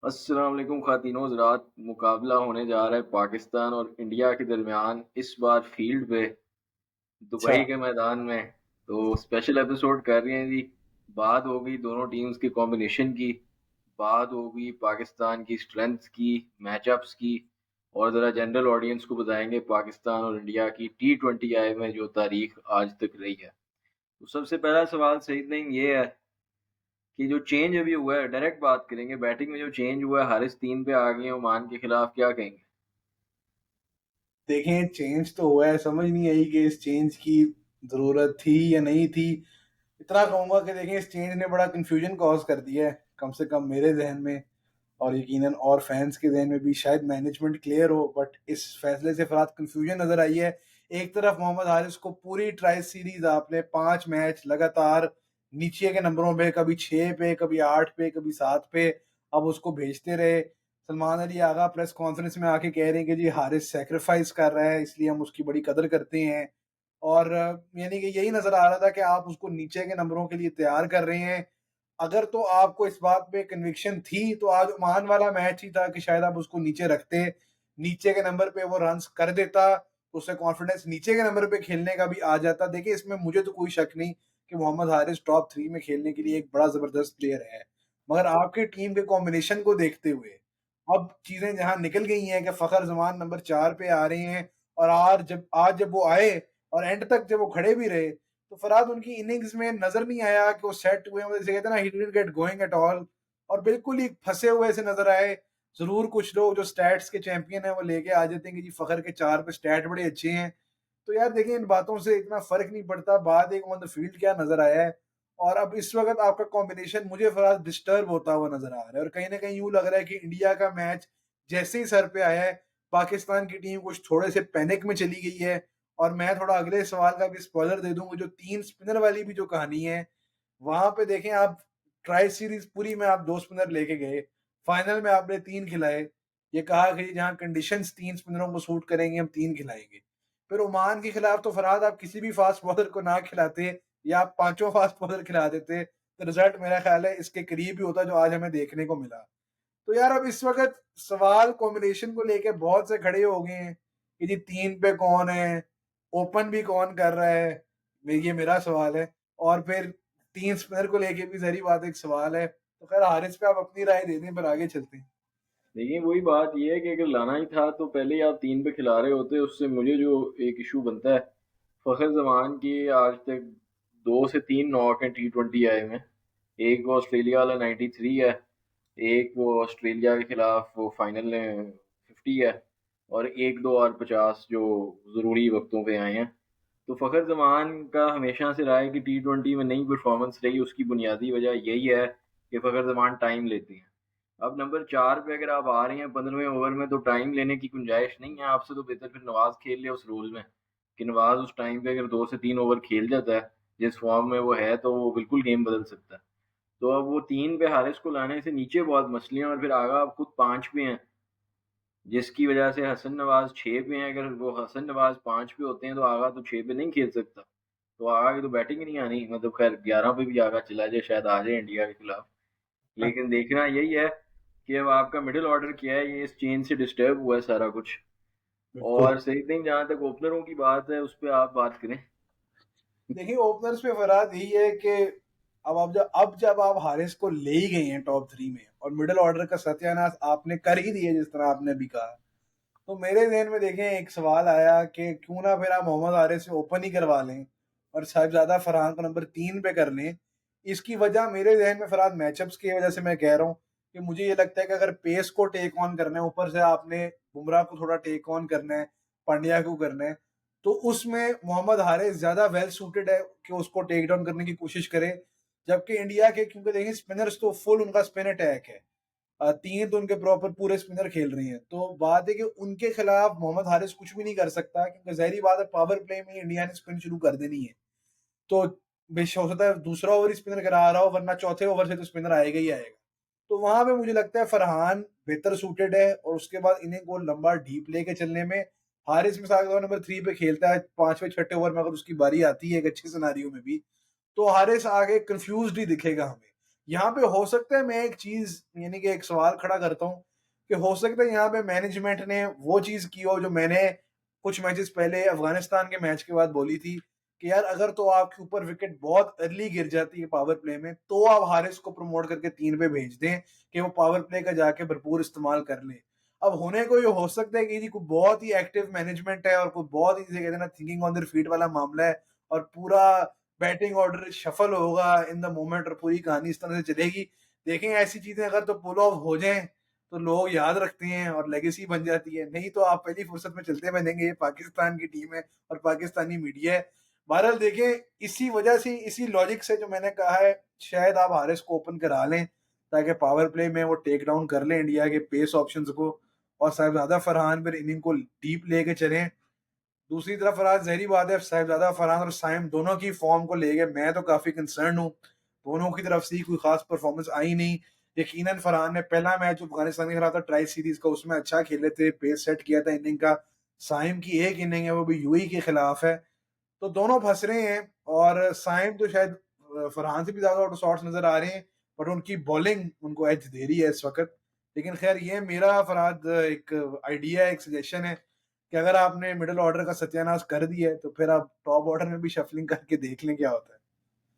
अस्सलाम वालेकुम ख़ातिनो हज़रात। मुकाबला होने जा रहा है पाकिस्तान और इंडिया के दरमियान, इस बार फ़ील्ड पे अच्छा। दुबई के मैदान में। तो स्पेशल एपिसोड कर रहे हैं जी। बात होगी दोनों टीम्स के कॉम्बिनेशन की, बात होगी पाकिस्तान की स्ट्रेंथ्स की, मैचअप्स की, और ज़रा जनरल ऑडियंस को बताएँगे पाकिस्तान और इंडिया की टी20 आई में जो तारीख़ आज तक रही है। तो सबसे पहला सवाल सईद नईम ये है कि जो चेंज अभी हुआ है, डायरेक्ट बात करेंगे, बैटिंग में जो चेंज हुआ है, हारिस 3 पे आ गए हैं ओमान के खिलाफ, क्या कहेंगे? देखें, चेंज तो हुआ है, समझ नहीं आई कि इस चेंज की ज़रूरत थी या नहीं थी। इतना कहूँगा कि देखें, इस चेंज ने बड़ा कन्फ्यूजन कॉज़ कर दिया है, कम से कम मेरे ज़हन में और यकीनन और फैन्स के ज़हन में भी। शायद मैनेजमेंट क्लियर हो, बट इस फैसले से फ़राद कन्फ्यूजन नज़र आई है। एक तरफ मोहम्मद हारिस को पूरी ट्राई सीरीज़ आपने 5 मैच लगातार नीचे के नंबरों पे, कभी 6 पे, कभी 8 पे, कभी 7 पे, अब उसको भेजते रहे। सलमान अली आगा प्रेस कॉन्फ्रेंस में आके कह रहे हैं कि जी हारिस सैक्रिफाइस कर रहा है, इसलिए हम उसकी बड़ी कदर करते हैं। और यानी कि यही नज़र आ रहा था कि आप उसको नीचे के नंबरों के लिए तैयार कर रहे हैं। अगर तो आपको इस बात पे कन्विक्शन थी, तो आज ओमान वाला मैच ही था कि शायद आप उसको नीचे रखते, नीचे के नंबर पे वो रन्स कर देता, तो उससे कॉन्फिडेंस नीचे के नंबर पे खेलने का भी आ जाता। देखिए, इसमें मुझे तो कोई शक नहीं कि मोहम्मद हारिस टॉप 3 में खेलने के लिए एक बड़ा ज़बरदस्त प्लेयर है। मगर आपकी टीम के कॉम्बिनेशन को देखते हुए, अब चीज़ें जहाँ निकल गई हैं कि फ़खर ज़मान नंबर 4 पे आ रहे हैं, और आज जब वो आए और एंड तक जब वो खड़े भी रहे, तो फरहाद उनकी इनिंग्स में नज़र नहीं आया कि वो सेट हुए हैं। जैसे कहते हैं ना, he didn't get going at all, और बिल्कुल ही फँसे हुए से नज़र आए। ज़रूर कुछ लोग जो स्टैट्स के चैंपियन हैं, वो लेके आ जाते हैं कि जी फ़खर के 4 पे स्टैट बड़े अच्छे हैं। तो यार देखिए, इन बातों से इतना फ़र्क नहीं पड़ता, बात एक ऑन द फील्ड क्या नज़र आया है। और अब इस वक़्त आपका कॉम्बिनेशन मुझे फ़िलहाल डिस्टर्ब होता हुआ नज़र आ रहा है, और कहीं न कहीं यूँ लग रहा है कि इंडिया का मैच जैसे ही सर पे आया है, पाकिस्तान की टीम कुछ थोड़े से पैनिक में चली गई है। और मैं थोड़ा अगले सवाल का भी स्पॉइलर दे दूँ, जो 3 स्पिनर वाली भी जो कहानी है, वहाँ पे देखें आप, ट्राई सीरीज़ पूरी में आप 2 स्पिनर लेके गए, फाइनल में आपने 3 खिलाए। ये कहा कि जहाँ कंडीशंस 3 स्पिनरों को सूट करेंगी, हम 3 खिलाएँगे। फिर ओमान के खिलाफ तो फरहाद आप किसी भी फास्ट बॉलर को ना खिलाते, या आप पाँचों फास्ट बॉलर खिला देते, तो रिज़ल्ट मेरा ख़्याल है इसके करीब ही होता जो आज हमें देखने को मिला। तो यार, अब इस वक़्त सवाल कॉम्बिनेशन को लेके बहुत से खड़े हो गए हैं कि जी 3 पे कौन है? ओपन भी कौन कर रहा है? ये मेरा सवाल है। और फिर 3 स्पिनर को लेके भी ज़ाहिर-सी-बात एक सवाल है। तो ख़ैर, हारिस पे आप अपनी राय दे दें, फिर आगे चलते हैं। देखिए, वही बात ये है कि अगर लाना ही था तो पहले ही आप 3 पे खिला रहे होते। उससे मुझे जो एक इश्यू बनता है, फ़खर ज़मान की आज तक 2 से 3 नॉक हैं टी20 आई में। एक वो ऑस्ट्रेलिया वाला 93 है, एक वो ऑस्ट्रेलिया के खिलाफ वो फाइनल में 50 है, और 1-2 और 50 जो ज़रूरी वक़्तों पे आए हैं। तो फ़खर ज़मान का हमेशा से रहा है कि टी20 में नहीं परफ़ॉर्मेंस रही, उसकी बुनियादी वजह यही है कि फ़खर ज़मान टाइम लेते हैं। अब नंबर 4 पे अगर आप आ रहे हैं 15वें ओवर में, तो टाइम लेने की गुंजाइश नहीं है। आपसे तो बेहतर फिर नवाज़ खेल ले उस रोल में, कि नवाज़ उस टाइम पे अगर 2 से 3 ओवर खेल जाता है, जिस फ़ॉर्म में वो है, तो वो बिल्कुल गेम बदल सकता है। तो अब वो 3 पे हारिस को लाने से नीचे बहुत मसले हैं, और फिर आगा आप खुद 5 पे हैं, जिसकी वजह से हसन नवाज़ 6 पे हैं। अगर वो हसन नवाज़ 5 पे होते हैं, तो आगा तो 6 पे नहीं खेल सकता। तो आगा की तो बैटिंग ही नहीं आनी, मतलब खैर 11 पे भी आगा चला जाए, शायद आ जाए इंडिया के खिलाफ। हाँ, लेकिन देखना यही है कि अब आपका मिडिल ऑर्डर क्या है, ये इस चेंज से डिस्टर्ब हुआ है सारा कुछ। बिल्कुल। और सही थिंग, जहाँ तक ओपनरों की बात है, उस पे आप बात करें। देखिए, ओपनर्स पे फरहाद यही है कि अब जब आप हारिस को ले ही गए हैं टॉप 3 में, और मिडल ऑर्डर का सत्यानाश आपने कर ही दिया, जिस तरह आपने अभी कहा, तो मेरे ज़हन में देखें एक सवाल आया कि क्यों ना फिर आप मोहम्मद हारिस से ओपन ही करवा लें और साहिबजादा फरहान को नंबर 3 पे कर लें। इसकी वजह मेरे ज़हन में फरहाद मैचअप्स की वजह से मैं कह रहा हूँ कि मुझे ये लगता है कि अगर पेस को टेक ऑन करना है, ऊपर से आपने बुमराह को थोड़ा टेक ऑन करना है, पांड्या को करना है, तो उसमें मोहम्मद हारिस ज़्यादा वेल सूटेड है कि उसको टेक डाउन करने की कोशिश करे। जबकि इंडिया के, क्योंकि देखिए स्पिनर्स तो फुल उनका स्पिन अटैक है, 3 तो उनके प्रॉपर पूरे स्पिनर खेल रही हैं। तो बात है कि उनके खिलाफ मोहम्मद हारिस कुछ भी नहीं कर सकता, क्योंकि ज़ाहिर-सी बात है पावर प्ले में इंडिया ने स्पिन शुरू कर देनी है। तो हो सकता है दूसरा ओवर ही स्पिनर करा रहा हो, वरना चौथे ओवर से तो स्पिनर आएगा ही आएगा। तो वहाँ पे मुझे लगता है फरहान बेहतर सूटेड है, और उसके बाद इनिंग को लंबा डीप लेके चलने में हारिस मिसाल के तौर नंबर 3 पे खेलता है, 5वें छठे ओवर में अगर उसकी बारी आती है एक अच्छे सिनेरियो में भी, तो हारिस आगे कन्फ्यूज़्ड ही दिखेगा हमें। यहाँ पे हो सकता है मैं एक चीज़ यानी कि एक सवाल खड़ा करता हूँ कि हो सकता है यहाँ पे मैनेजमेंट ने वो चीज़ की हो जो मैंने कुछ मैचेस पहले अफ़गानिस्तान के मैच के बाद बोली थी कि यार अगर तो आपके ऊपर विकेट बहुत अर्ली गिर जाती है पावर प्ले में, तो आप हारिस को प्रमोट करके 3 पे भेज दें कि वो पावर प्ले का जाके भरपूर इस्तेमाल कर ले। अब होने को ये हो सकता है कि जी कोई बहुत ही एक्टिव मैनेजमेंट है और कोई बहुत ही जिसे कहते हैं ना थिंकिंग ऑन देयर फीट वाला मामला है और पूरा बैटिंग ऑर्डर शफल होगा इन द मोमेंट और पूरी कहानी इस तरह से चलेगी। देखें ऐसी चीजें अगर तो पुल ऑफ हो जाएं तो लोग याद रखते हैं और लेगेसी बन जाती है, नहीं तो आप पहली फुर्सत में चलते बनेंगे ये पाकिस्तान की टीम है और पाकिस्तानी मीडिया है। बहरहाल देखें इसी वजह से इसी लॉजिक से जो मैंने कहा है शायद आप हारिस को ओपन करा लें ताकि पावर प्ले में वो टेक डाउन कर लें इंडिया के पेस ऑप्शंस को और साहिबजादा फरहान फिर इनिंग को डीप लेके चलें। दूसरी तरफ फरहान ज़हरी बात है साहिबजादा फरहान और साइम दोनों की फॉर्म को लेके मैं तो काफ़ी कंसर्न हूँ। दोनों की तरफ से ही कोई ख़ास परफॉर्मेंस आई नहीं। यकीनन फरहान ने पहला मैच अफ़गानिस्तान के खिलाफ था ट्राई सीरीज़ का उसमें अच्छा खेले थे, पेस सेट किया था इनिंग का। साइम की एक इनिंग है वो भी यूएई के खिलाफ है। तो दोनों फँस रहे हैं और साइम तो शायद फरहान से भी ज़्यादा आउट ऑफ सॉर्ट्स नज़र आ रहे हैं, बट उनकी बॉलिंग उनको एज दे रही है इस वक़्त। लेकिन ख़ैर ये मेरा फरहाद एक आइडिया है, एक सजेशन है कि अगर आपने मिडल ऑर्डर का सत्यानाश कर दिया है, तो फिर आप टॉप ऑर्डर में भी शफलिंग करके देख लें क्या होता है।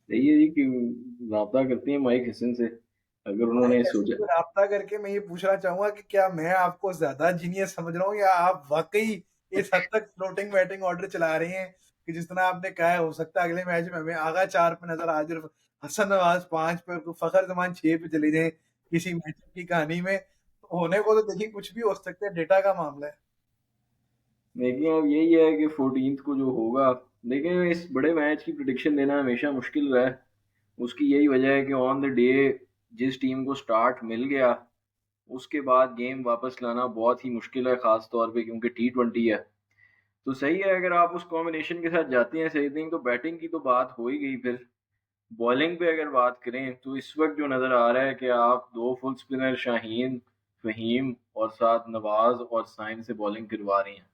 सही है जी कि राब्ता करती हैं माइक हसन से, अगर माइक उन्होंने ऐसे सोचा। कोई राब्ता करके मैं ये पूछना चाहूँगा कि क्या मैं आपको ज़्यादा जीनियस समझ रहा हूँ या आप वाक़ई इस हद तक फ्लोटिंग बैटिंग ऑर्डर चला रहे हैं कि जिस तरह आपने कहा है हो सकता है अगले मैच में हमें आगा 4 पे नज़र आ जाए, हसन नवाज़ 5 पे, फ़खर जमान 6 पे चले जाएँ किसी मैचअप की कहानी में। होने को तो देखिए कुछ भी हो सकता है, डेटा का मामला है। लेकिन अब यही है कि 14th को जो होगा, लेकिन इस बड़े मैच की प्रिडिक्शन देना हमेशा मुश्किल रहा है। उसकी यही वजह है कि ऑन द डे जिस टीम को स्टार्ट मिल गया, उसके बाद गेम वापस लाना बहुत ही मुश्किल है, ख़ास तौर पे क्योंकि T20 है। तो सही है अगर आप उस कॉम्बिनेशन के साथ जाते हैं सही दिन, तो बैटिंग की तो बात हो ही गई। फिर बॉलिंग पे अगर बात करें तो इस वक्त जो नज़र आ रहा है कि आप दो फुल स्पिनर शाहीन, फ़हीम और साथ नवाज और साइम से बॉलिंग करवा रही हैं।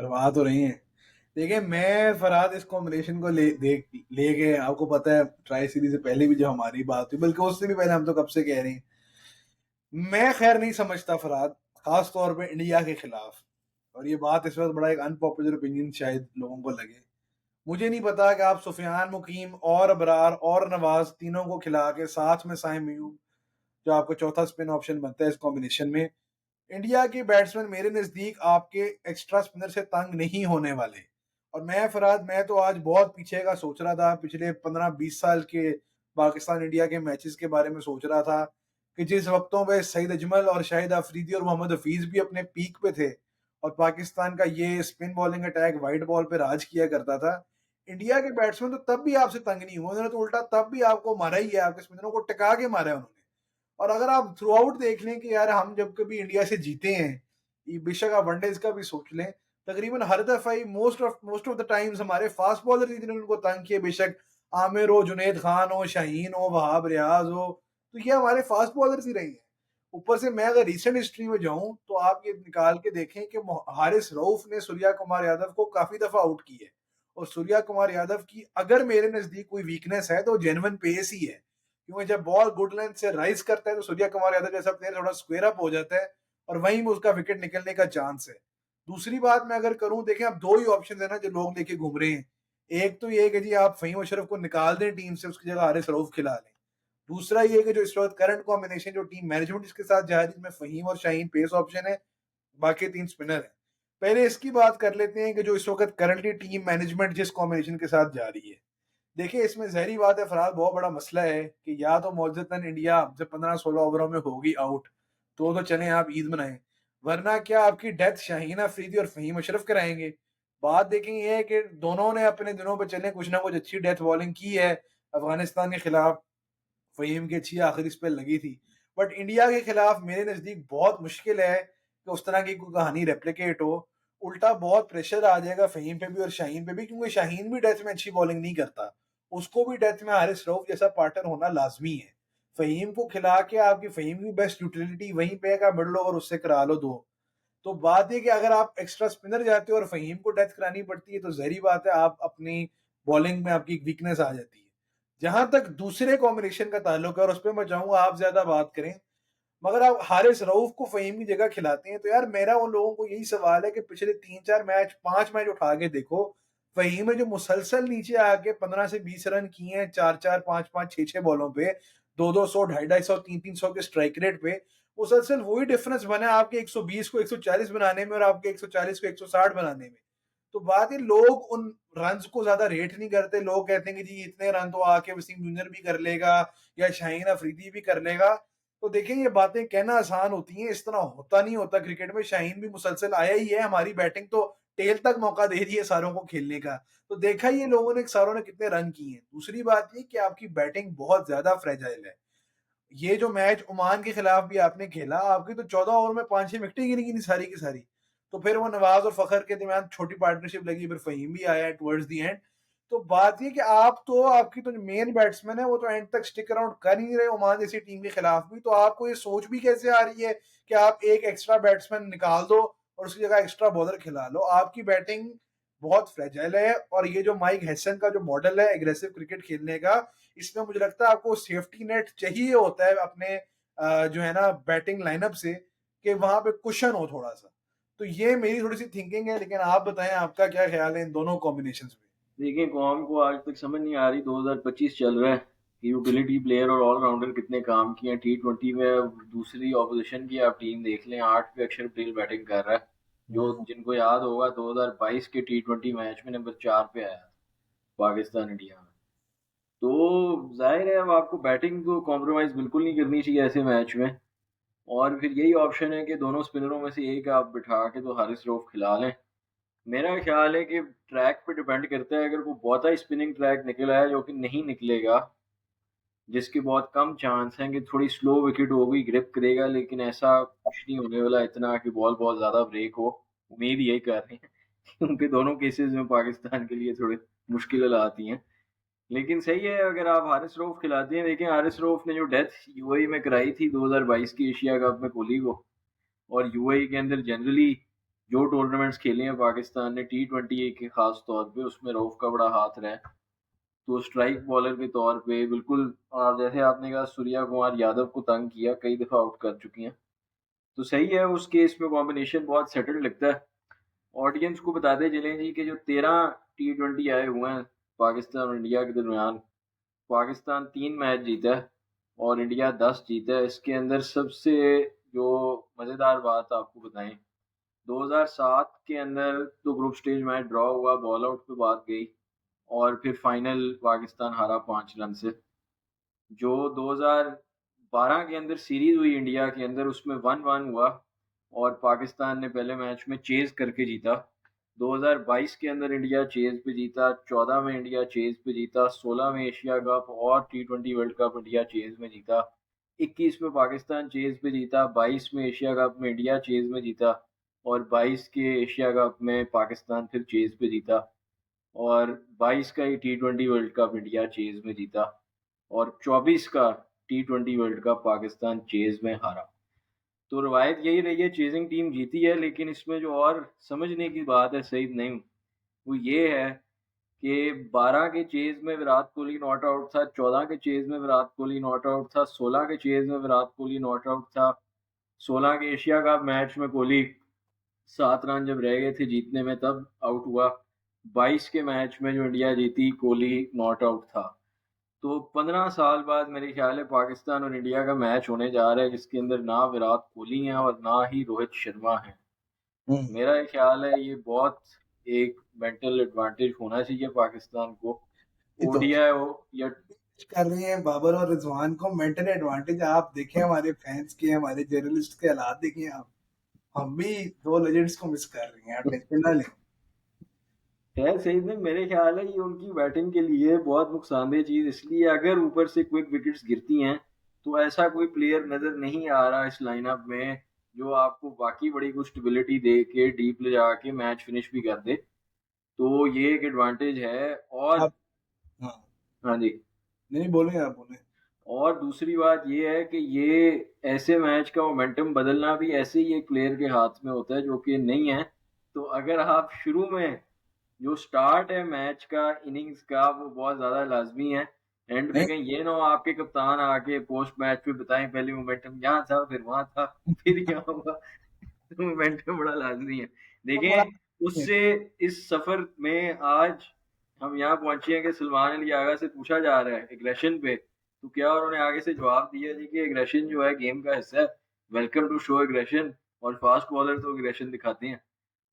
करवा तो रही हैं। देखिए मैं फरहाद इस कॉम्बिनेशन को लेके आपको पता है ट्राई सीरीज से पहले भी जो हमारी बात हुई, बल्कि उससे भी पहले हम तो कब से कह रहे हैं, मैं खैर नहीं समझता फरहाद, खास तौर पे इंडिया के खिलाफ। और ये बात इस वक्त बड़ा एक अनपॉपुलर ओपिनियन शायद लोगों को लगे। मुझे नहीं पता कि आप सुफियान मुकीम और अबरार और नवाज तीनों को खिला के साथ में साइम अयूब जो आपका चौथा स्पिन ऑप्शन बनता है इस कॉम्बिनेशन में, इंडिया के बैट्समैन मेरे नज़दीक आपके एक्स्ट्रा स्पिनर से तंग नहीं होने वाले। और मैं फरहाद मैं तो आज बहुत पीछे का सोच रहा था, पिछले 15-20 साल के पाकिस्तान इंडिया के मैचेस के बारे में सोच रहा था कि जिस वक्तों पे सईद अजमल और शाहिद अफरीदी और मोहम्मद हफीज भी अपने पीक पे थे और पाकिस्तान का ये spin bowling attack white ball पे राज किया करता था, इंडिया के बैट्समैन तो तब भी आपसे तंग नहीं हुए, उन्होंने तो उल्टा तब भी आपको मारा ही है, आपके स्पिनरों को टिका के मारा है उन्होंने। और अगर आप थ्रू आउट देख लें कि यार हम जब कभी इंडिया से जीते हैं, ये बेशक आप वनडेज का भी सोच लें, तकरीबन हर दफा ही मोस्ट ऑफ द टाइम्स हमारे फास्ट बॉलर ही जिन्होंने उनको तंग किया, बेशक आमिर हो, जुनैद खान हो, शाहीन हो, वहाब रियाज हो, तो ये हमारे फास्ट बॉलर ही रही हैं। ऊपर से मैं अगर रिसेंट हिस्ट्री में जाऊं तो आप ये निकाल के देखें कि हारिस रऊफ ने सूर्या कुमार यादव को काफी दफा आउट किया है। और सूर्या कुमार यादव की अगर मेरे नजदीक कोई वीकनेस है तो जेन्युइन पेस ही है, क्योंकि जब बॉल गुड लेंथ से राइज करता है तो सूर्या कुमार यादव जैसा प्लेयर थोड़ा स्क्वेयर अप हो जाता है और वहीं में उसका विकेट निकलने का चांस है। दूसरी बात मैं अगर करूं, देखें अब दो ही ऑप्शन है ना जो लोग लेके घूम रहे हैं। एक तो ये कि जी आप फहीम अशरफ को निकाल दें टीम से, उसकी जगह हारिस रऊफ खिला लें। दूसरा ये कि जो इस वक्त करंट कॉम्बिनेशन जो टीम मैनेजमेंट इसके साथ जा रही है, जिसमें फहीम और शाहीन पेस ऑप्शन है, बाकी 3 स्पिनर हैं। पहले इसकी बात कर लेते हैं कि जो इस वक्त करंटली टीम मैनेजमेंट जिस कॉम्बिनेशन के साथ जा रही है। देखिए इसमें ज़ाहिर-सी बात है फरहाद, बहुत बड़ा मसला है कि या तो मौजूदन इंडिया जब 15-16 ओवरों में होगी आउट, तो चलें आप ईद मनाएँ, वरना क्या आपकी डेथ शाहीन अफरीदी और फ़हीम अशरफ कराएँगे। बात देखें ये है कि दोनों ने अपने दिनों पे चलें कुछ ना कुछ अच्छी डेथ बॉलिंग की है। अफ़गानिस्तान के खिलाफ फ़हीम की अच्छी आखिरी स्पेल लगी थी। बट इंडिया के खिलाफ मेरे नज़दीक बहुत मुश्किल है कि उस तरह की कोई कहानी रेप्लिकेट हो। उल्टा बहुत प्रेशर आ जाएगा फ़हीम पे भी और शाहीन पे भी, क्योंकि शाहीन भी डेथ में अच्छी बॉलिंग नहीं करता। उसको भी डेथ में हारिस रऊफ जैसा पार्टनर होना लाज़मी है। फ़हीम को खिला के आपकी फ़हीम की बेस्ट यूटिलिटी वहीं पे है कि आप मिडल ओवर उससे करा लो 2। तो बात ये कि अगर आप एक्स्ट्रा स्पिनर जाते हो और फ़हीम को डेथ करानी पड़ती है, तो ज़ाहिर-सी बात है आप अपनी बॉलिंग में आपकी एक वीकनेस आ जाती है। जहां तक दूसरे कॉम्बिनेशन का ताल्लुक है, और उस पर मैं चाहूंगा आप ज्यादा बात करें, मगर आप हारिस रऊफ को फहीम की जगह खिलाते हैं, तो यार मेरा उन लोगों को यही सवाल है कि पिछले 3-4 मैच 5 मैच उठा के देखो, फहीम ने जो मुसलसल नीचे आके 15 से 20 रन किए हैं 4-4 5-5 6-6 बॉलों पे, 200 250 300 के स्ट्राइक रेट पे, मुसलसल वही डिफरेंस बना है आपके 120 को 140 बनाने में और आपके 140 को 160 बनाने में। तो बात है, लोग उन रन्स को ज्यादा रेट नहीं करते, लोग कहते हैं कि जी इतने रन तो आके वसीम जूनियर भी कर लेगा या शाहीन अफरीदी भी कर लेगा। तो देखें, ये बातें कहना आसान होती हैं, इस तरह होता नहीं होता क्रिकेट में। शाहीन भी मुसलसल आया ही है, हमारी बैटिंग तो टेल तक मौका दे रही है सारों को खेलने का। तो देखा ही ये लोगों ने सारों ने कितने रन किए हैं। दूसरी बात ये कि आपकी बैटिंग बहुत ज्यादा फ्रेजाइल है। ये जो मैच ओमान के खिलाफ भी आपने खेला, आपकी तो 14 ओवर में 5-6 विकेटें गिरी की सारी की सारी। तो फिर वो नवाज और फखर के दरमियान छोटी पार्टनरशिप लगी, फिर फहीम भी आया टुवर्ड्स दी एंड। तो बात ये कि आप तो, आपकी तो जो मेन बैट्समैन है वो तो एंड तक स्टिक अराउंड कर ही नहीं रहे ओमान जैसी टीम के खिलाफ भी। तो आपको ये सोच भी कैसे आ रही है कि आप एक एक्स्ट्रा बैट्समैन निकाल दो और उसकी जगह एक्स्ट्रा बॉलर खिला लो? आपकी बैटिंग बहुत फ्रेजाइल है, और ये जो माइक हैसन का जो मॉडल है एग्रेसिव क्रिकेट खेलने का, इसमें मुझे लगता है आपको सेफ्टी नेट चाहिए होता है अपने जो है ना बैटिंग लाइनअप से, कि वहां पे कुशन हो थोड़ा सा। तो ये मेरी थोड़ी सी थिंकिंग है, लेकिन आप बताएं आपका क्या ख्याल है इन दोनों कॉम्बिनेशन में? देखिए, कौम को आज तक समझ नहीं आ रही, 2025 चल रहा है, कि यूटिलिटी प्लेयर और ऑलराउंडर कितने काम किए हैं T20 में। दूसरी ऑपोजिशन की आप टीम देख लें, 8 पे अक्षर पटेल बैटिंग कर रहा है, जो जिनको याद होगा 2022 के T20 मैच में नंबर 4 पे आया था पाकिस्तान इंडिया में। तो जाहिर है अब आपको बैटिंग तो कॉम्प्रोमाइज़ बिल्कुल नहीं करनी चाहिए ऐसे मैच में। और फिर यही ऑप्शन है कि दोनों स्पिनरों में से एक आप बिठा के तो हारिस रऊफ खिला लें। मेरा ख्याल है कि ट्रैक पे डिपेंड करता है, अगर वो बहुत ही स्पिनिंग ट्रैक निकला है, जो कि नहीं निकलेगा, जिसके बहुत कम चांस हैं कि थोड़ी स्लो विकेट होगी, ग्रिप करेगा, लेकिन ऐसा कुछ नहीं होने वाला इतना कि बॉल बहुत ज़्यादा ब्रेक हो। उम्मीद यही कर रहे हैं क्योंकि दोनों केसेस में पाकिस्तान के लिए थोड़ी मुश्किलें आती हैं। लेकिन सही है अगर आप हारिस रऊफ खिलाते हैं। देखें, हारिस रऊफ ने जो डेथ यूएई में कराई थी 2022 की एशिया कप में कोहली को, और यूएई के अंदर जनरली जो टूर्नामेंट्स खेले हैं पाकिस्तान ने T20 के खास तौर पे, उसमें रऊफ का बड़ा हाथ रहा है। तो स्ट्राइक बॉलर के तौर पे बिल्कुल, और जैसे आपने कहा सूर्या कुमार यादव को तंग किया, कई दफ़ा आउट कर चुकी हैं। तो सही है, उस केस में कॉम्बिनेशन बहुत सेटल्ड लगता है। ऑडियंस को बताते चलें जी कि जो 13 T20 आए हुए हैं पाकिस्तान और इंडिया के दरमियान, पाकिस्तान 3 मैच जीता है और इंडिया 10 जीता है। इसके अंदर सबसे जो मज़ेदार बात आपको बताएं, 2007 के अंदर तो ग्रुप स्टेज मैच ड्रॉ हुआ, बॉल आउट पे बात गई, और फिर फाइनल पाकिस्तान हारा 5 रन से। जो 2012 के अंदर सीरीज हुई इंडिया के अंदर, उसमें 1-1 हुआ और पाकिस्तान ने पहले मैच में चेज करके जीता। 2022 के अंदर इंडिया चेज पे जीता, 14 में इंडिया चेज पे जीता, 16 में एशिया कप और T20 world cup India chase में जीता, 21 में पाकिस्तान चेज पे जीता, 22 में एशिया कप में इंडिया चेज में जीता, और 22 के एशिया कप में पाकिस्तान फिर चेज पे जीता, और 22 का ही T20 world cup India chase में जीता, और 24 का T20 world cup Pakistan chase में हारा। तो रवायत यही रही है, चेजिंग टीम जीती है। लेकिन इसमें जो और समझने की बात है सईद नईम, वो ये है कि 12 के चेज में विराट कोहली नॉट आउट था, 14 के चेज में विराट कोहली नॉट आउट था, 16 के चेज में विराट कोहली नॉट आउट था, 16 के एशिया कप मैच में कोहली 7 रन जब रह गए थे जीतने में तब आउट हुआ, 22 के मैच में जो इंडिया जीती कोहली नॉट आउट था। तो 15 साल बाद मेरे ख्याल है पाकिस्तान और इंडिया का मैच होने जा रहा है, जिसके अंदर ना विराट कोहली हैं और ना ही रोहित शर्मा हैं। मेरा ये ख्याल है ये बहुत एक मेंटल एडवांटेज होना चाहिए पाकिस्तान को, ये तो ओडीआई हो या। कर रहे हैं बाबर और रिजवान को मेंटल एडवांटेज। आप देखें हमारे फैंस के, हमारे जर्नलिस्ट के हालात देखें आप। हम भी दो लेजेंड्स को मिस कर रहे हैं, आप टेंशन ना लें। खैर सही में मेरे ख्याल है ये उनकी बैटिंग के लिए बहुत नुकसानदेह चीज़, इसलिए अगर ऊपर से क्विक विकेट्स गिरती हैं तो ऐसा कोई प्लेयर नज़र नहीं आ रहा इस लाइनअप में जो आपको बाकी बड़ी कुछ स्टेबिलिटी दे के डीप ले जाके मैच फिनिश भी कर दे। तो ये एक एडवांटेज है। और आप, हाँ, हाँ जी, नहीं बोलें, आप बोलें। और दूसरी बात ये है कि ये ऐसे मैच का मोमेंटम बदलना भी ऐसे ही एक प्लेयर के हाथ में होता है जो कि नहीं है। तो अगर आप शुरू में जो स्टार्ट है मैच का, इनिंग्स का, वो बहुत ज़्यादा लाजमी है। एंड पे नहीं कहीं ये ना हो आपके कप्तान आके पोस्ट मैच पे बताएं पहले मोमेंटम यहाँ था फिर वहां था फिर यहाँ हुआ। तो मोमेंटम बड़ा लाजमी है। तो मुराद देखें नहीं है। उससे इस सफर में आज हम यहाँ पहुंचे हैं कि सलमान अली आगा से पूछा जा रहा है एग्रेशन पे, तो क्या उन्होंने आगे से जवाब दिया जी कि एग्रेशन जो है गेम का हिस्सा है, वेलकम टू शो एग्रेशन, और फास्ट बॉलर तो एग्रेशन दिखाते हैं।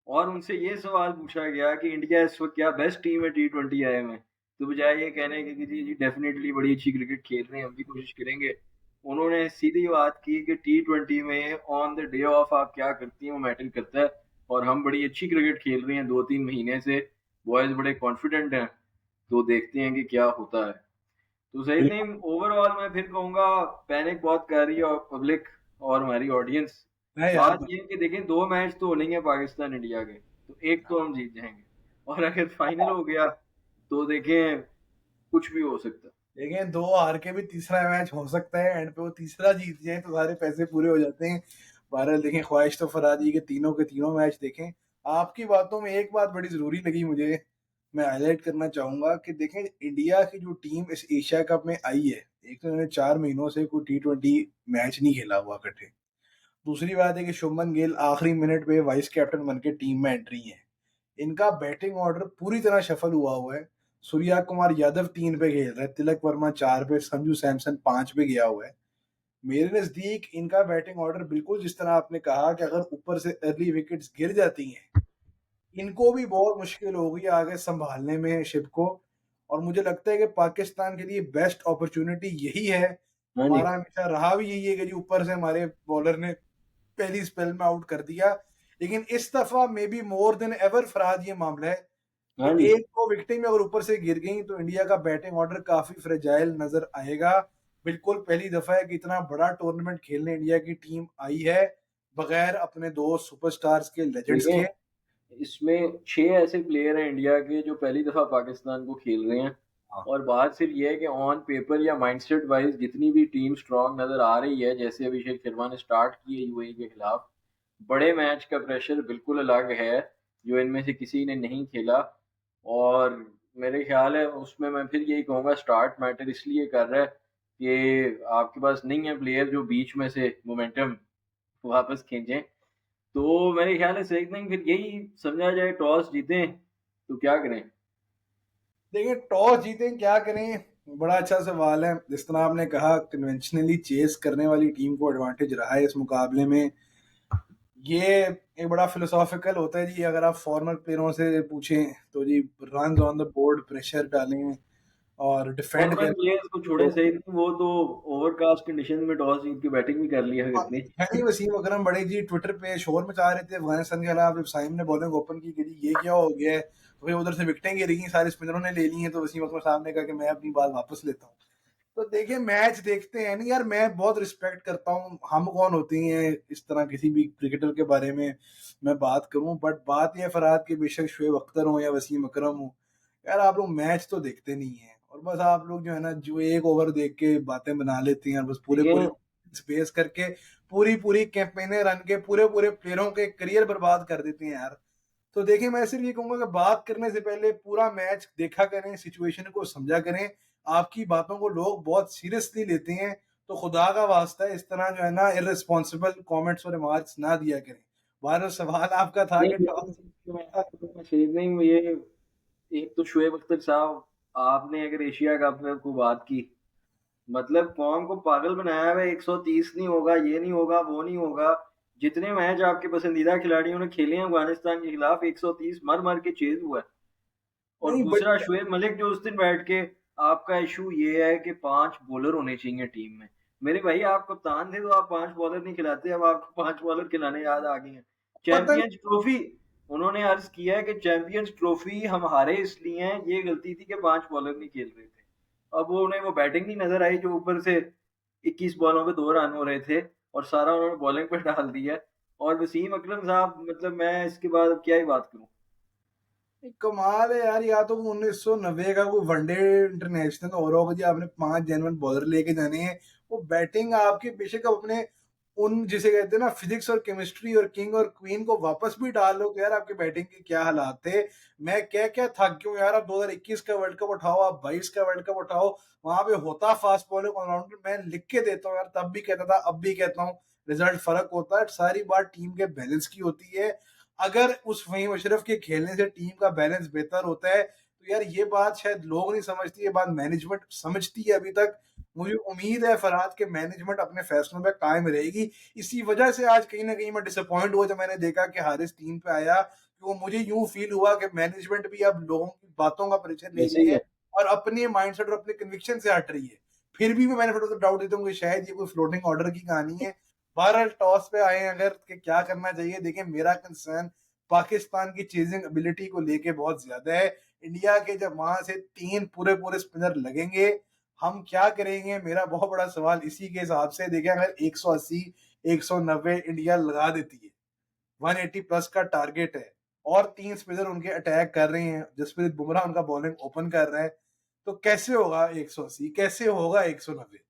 और उनसे ये सवाल पूछा गया कि इंडिया इस वक्त क्या बेस्ट टीम है T20 आए में, तो बजाय ये कहने के कि जी जी डेफिनेटली बड़ी अच्छी क्रिकेट खेल रहे हैं हम भी कोशिश करेंगे, उन्होंने सीधी बात की कि T20 में ऑन द डे ऑफ आप क्या करती हैं वो मैटर करता है, और हम बड़ी अच्छी क्रिकेट खेल रहे हैं 2-3 महीने से, बॉयज बड़े कॉन्फिडेंट हैं, तो देखते हैं कि क्या होता है। तो सही नहीं, बिल्कुल ओवरऑल मैं फिर कहूंगा पैनिक बहुत कर रही है पब्लिक और हमारी ऑडियंस। है यार। बात ये है कि देखें 2 मैच तो होने हैं पाकिस्तान इंडिया के, तो एक तो हम जीत जाएंगे, और अगर फाइनल हो गया तो देखें कुछ भी हो सकता है। देखें 2 हार के भी तीसरा मैच हो सकता है, एंड पे वो तीसरा जीत जाए तो सारे पैसे पूरे हो जाते हैं। बहरहाल देखें, ख्वाहिश तो फराजी के तीनों मैच देखें। आपकी बातों में एक बात बड़ी ज़रूरी लगी मुझे, मैं हाईलाइट करना चाहूँगा कि देखें इंडिया की जो टीम इस एशिया कप में आई है, एक तो इन्होंने 4 महीनों से कोई T20 मैच नहीं खेला हुआ इकट्ठे। दूसरी बात है कि शुभमन गिल आखिरी मिनट पे वाइस कैप्टन बन के टीम में एंट्री है। इनका बैटिंग ऑर्डर पूरी तरह शफल हुआ है। सूर्या कुमार यादव 3 पे खेल रहा है, तिलक वर्मा 4 पे, संजू सैमसन 5 पे गया हुआ है। मेरे नज़दीक इनका बैटिंग ऑर्डर बिल्कुल जिस तरह आपने कहा कि अगर ऊपर से अर्ली विकेट्स गिर जाती हैं, इनको भी बहुत मुश्किल होगी आगे सँभालने में शिप को। और मुझे लगता है कि पाकिस्तान के लिए बेस्ट अपॉर्च्युनिटी यही है। हाँ जी। हमारा हमेशा रहा भी यही है कि जी ऊपर से हमारे बॉलर ने पहली स्पेल में आउट कर दिया। लेकिन इस दफ़ा may be more than ever Farhad ये मामला है कि हाँ जी। 1-2 विकेटें भी अगर ऊपर से गिर गई तो इंडिया का बैटिंग ऑर्डर काफ़ी फ्रेजाइल नज़र आएगा। बिल्कुल पहली दफ़ा है कि इतना बड़ा टूर्नामेंट खेलने इंडिया की टीम आई है, बगैर अपने 2 सुपरस्टार्स के, लेजेंड्स के। देखें इसमें 6 ऐसे प्लेयर हैं इंडिया के जो पहली दफा पाकिस्तान को खेल रहे हैं, हाँ। और बात सिर्फ ये है कि ऑन पेपर या माइंडसेट वाइज जितनी भी टीम स्ट्रांग नजर आ रही है, जैसे अभिषेक शर्मा ने स्टार्ट की है यूएई के खिलाफ, बड़े मैच का प्रेशर बिल्कुल अलग है जो इनमें से किसी ने नहीं खेला। और मेरे ख्याल है उसमें मैं फिर यही कहूँगा स्टार्ट मैटर इसलिए कर रहा है कि आपके पास नहीं है प्लेयर जो बीच में से मोमेंटम वापस खींचें। तो मेरे ख्याल है सही नहीं, फिर यही समझा जाए टॉस जीतें तो क्या करें। देखिए टॉस जीतें क्या करें, बड़ा अच्छा सवाल है। जिस तरह आपने कहा कन्वेंशनली चेस करने वाली टीम को एडवांटेज रहा है इस मुकाबले में। ये एक बड़ा फिलोसॉफिकल होता है जी। अगर आप फॉर्मर प्लेयरों से पूछें तो जी run on the board, pressure डालें और डिफेंड फॉरमैन करें प्लेयर्स को छोड़े तो। सही नहीं, वो तो ओवरकास्ट कंडीशन में टॉस जीत के बैटिंग भी कर लिया करते। यानी वसीम अकरम बड़े जी ट्विटर पे शोर मचा रहे थे अफगानिस्तान के खिलाफ, जब साइम ने बॉलिंग ओपन की कि जी ये क्या हो गया है, तो फिर उधर से विकेटें गिरी हैं, सारे स्पिनरों ने ले ली हैं, तो वसीम अकरम साहब ने कहा कि मैं अपनी बात वापस लेता हूँ। तो देखिए मैच देखते हैं नहीं यार, मैं बहुत रिस्पेक्ट करता हूँ, हम कौन होती हैं इस तरह किसी भी क्रिकेटर के बारे में मैं बात करूं। बट बात यह फरहाद के बेशक शुएब अख्तर हो या वसीम अकरम हो, यार आप लोग मैच तो देखते नहीं हैं, और बस आप लोग जो है ना जो एक ओवर देख के बातें बना लेते हैं, और बस पूरे पूरे देखें स्पेस करके पूरी पूरी कैंपेनें रन के पूरे पूरे प्लेयरों के करियर बर्बाद कर देते हैं यार। तो देखिए मैं सिर्फ ये कहूंगा कि बात करने से पहले पूरा मैच देखा करें, सिचुएशन को समझा करें। आपकी बातों को लोग बहुत सीरियसली लेते हैं, तो खुदा का वास्ता है इस तरह जो है ना इररिस्पॉन्सिबल कमेंट्स और रिमार्क्स ना दिया करें। बारह सवाल आपका था नहीं कि लेकिन मैं शहीद नहीं ये, एक तो शुएब अख्तर साहब, आपने अगर एशिया कप में को बात की, मतलब कौम को पागल बनाया हुआ है, 130 नहीं होगा, ये नहीं होगा, वो नहीं होगा। जितने मैच आपके पसंदीदा खिलाड़ियों ने खेले हैं अफगानिस्तान के खिलाफ 130 मर मर के चेज हुआ है। और नहीं दूसरा बट शुएब मलिक जो उस दिन बैठ के, आपका इशू ये है कि 5 बॉलर होने चाहिए टीम में। मेरे भाई आप कप्तान थे तो आप 5 बॉलर नहीं खिलाते, अब आपको 5 बॉलर खिलाने याद आ गए हैं। पता चैंपियंस ट्रॉफी, उन्होंने अर्ज किया है कि चैंपियंस ट्रॉफी हम हारे इसलिए हैं, ये गलती थी कि 5 बॉलर नहीं खेल रहे थे। अब वो उन्हें वो बैटिंग नहीं नजर आई जो ऊपर से 21 बॉलों पे 2 रन हो रहे थे, और सारा उन्होंने बॉलिंग पे डाल दिया। और वसीम अकरम साहब, मतलब मैं इसके बाद अब क्या ही बात करूं। कमाल है यार, या तो 1990 का कोई वनडे इंटरनेशनल और होगा जी, आपने 5 जेन्युइन बॉलर लेके जाने हैं। वो बैटिंग आपके बेशक अब अपने उन जिसे कहते हैं ना फिजिक्स और केमिस्ट्री और किंग और क्वीन को वापस भी डाल लो तो यार आपके बैटिंग के क्या हालात थे। मैं क्या थक गया हूँ यार। आप 2021 का वर्ल्ड कप उठाओ, आप 22 का वर्ल्ड कप उठाओ, वहां पे होता फास्ट बॉलर ऑलराउंडर। मैं लिख के देता हूँ यार, तब भी कहता था, अब भी कहता हूँ, रिजल्ट फर्क होता है। सारी बात टीम के बैलेंस की होती है। अगर उस फहीम अशरफ के खेलने से टीम का बैलेंस बेहतर होता है तो यार ये बात शायद लोग नहीं समझती, ये बात मैनेजमेंट समझती है अभी तक। मुझे उम्मीद है फरहाद के मैनेजमेंट अपने फैसलों पे कायम रहेगी। इसी वजह से आज कहीं ना कहीं मैं डिसअपॉइंट हुआ जब मैंने देखा कि हारिस टीम पे आया, कि वो मुझे यूं फील हुआ कि मैनेजमेंट भी अब लोगों की बातों का परिचय ले ऐसे रही ही है है। और अपने माइंडसेट और अपने कन्विक्शन से हट रही है। फिर भी मैं थोड़ा सा डाउट देता हूँ कि शायद ये कोई फ्लोटिंग ऑर्डर की कहानी है। बहरहाल टॉस पे आए अगर कि क्या करना चाहिए, देखिए मेरा कंसर्न पाकिस्तान की चेजिंग एबिलिटी को लेके बहुत ज्यादा है। इंडिया के जब वहां से 3 पूरे पूरे स्पिनर लगेंगे, हम क्या करेंगे? मेरा बहुत बड़ा सवाल इसी के हिसाब से। देखिए अगर 180 190 इंडिया लगा देती है, 180 प्लस का टारगेट है और 3 स्पिनर उनके अटैक कर रहे हैं, जसप्रीत बुमराह उनका बॉलिंग ओपन कर रहा है, तो कैसे होगा 180, कैसे होगा 190?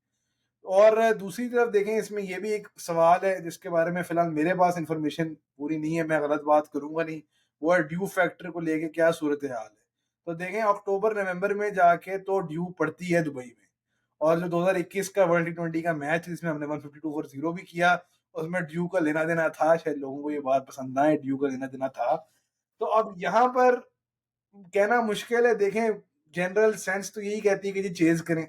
और दूसरी तरफ देखें, इसमें ये भी एक सवाल है जिसके बारे में फिलहाल मेरे पास इंफॉर्मेशन पूरी नहीं है, मैं गलत बात करूंगा नहीं। वो है ड्यू फैक्टर को लेके क्या सूरत हाल है। तो देखें अक्टूबर नवंबर में जाके तो ड्यू पड़ती है दुबई में। और जो 2021 का वर्ल्ड टी20 का मैच जिसमें हमने 152 फॉर जीरो भी किया, उसमें ड्यू का लेना देना था। शायद लोगों को ये बात पसंद ना आए, ड्यू का लेना देना था। तो अब यहाँ पर कहना मुश्किल है। देखें जनरल सेंस तो यही कहती है कि जी चेज करें,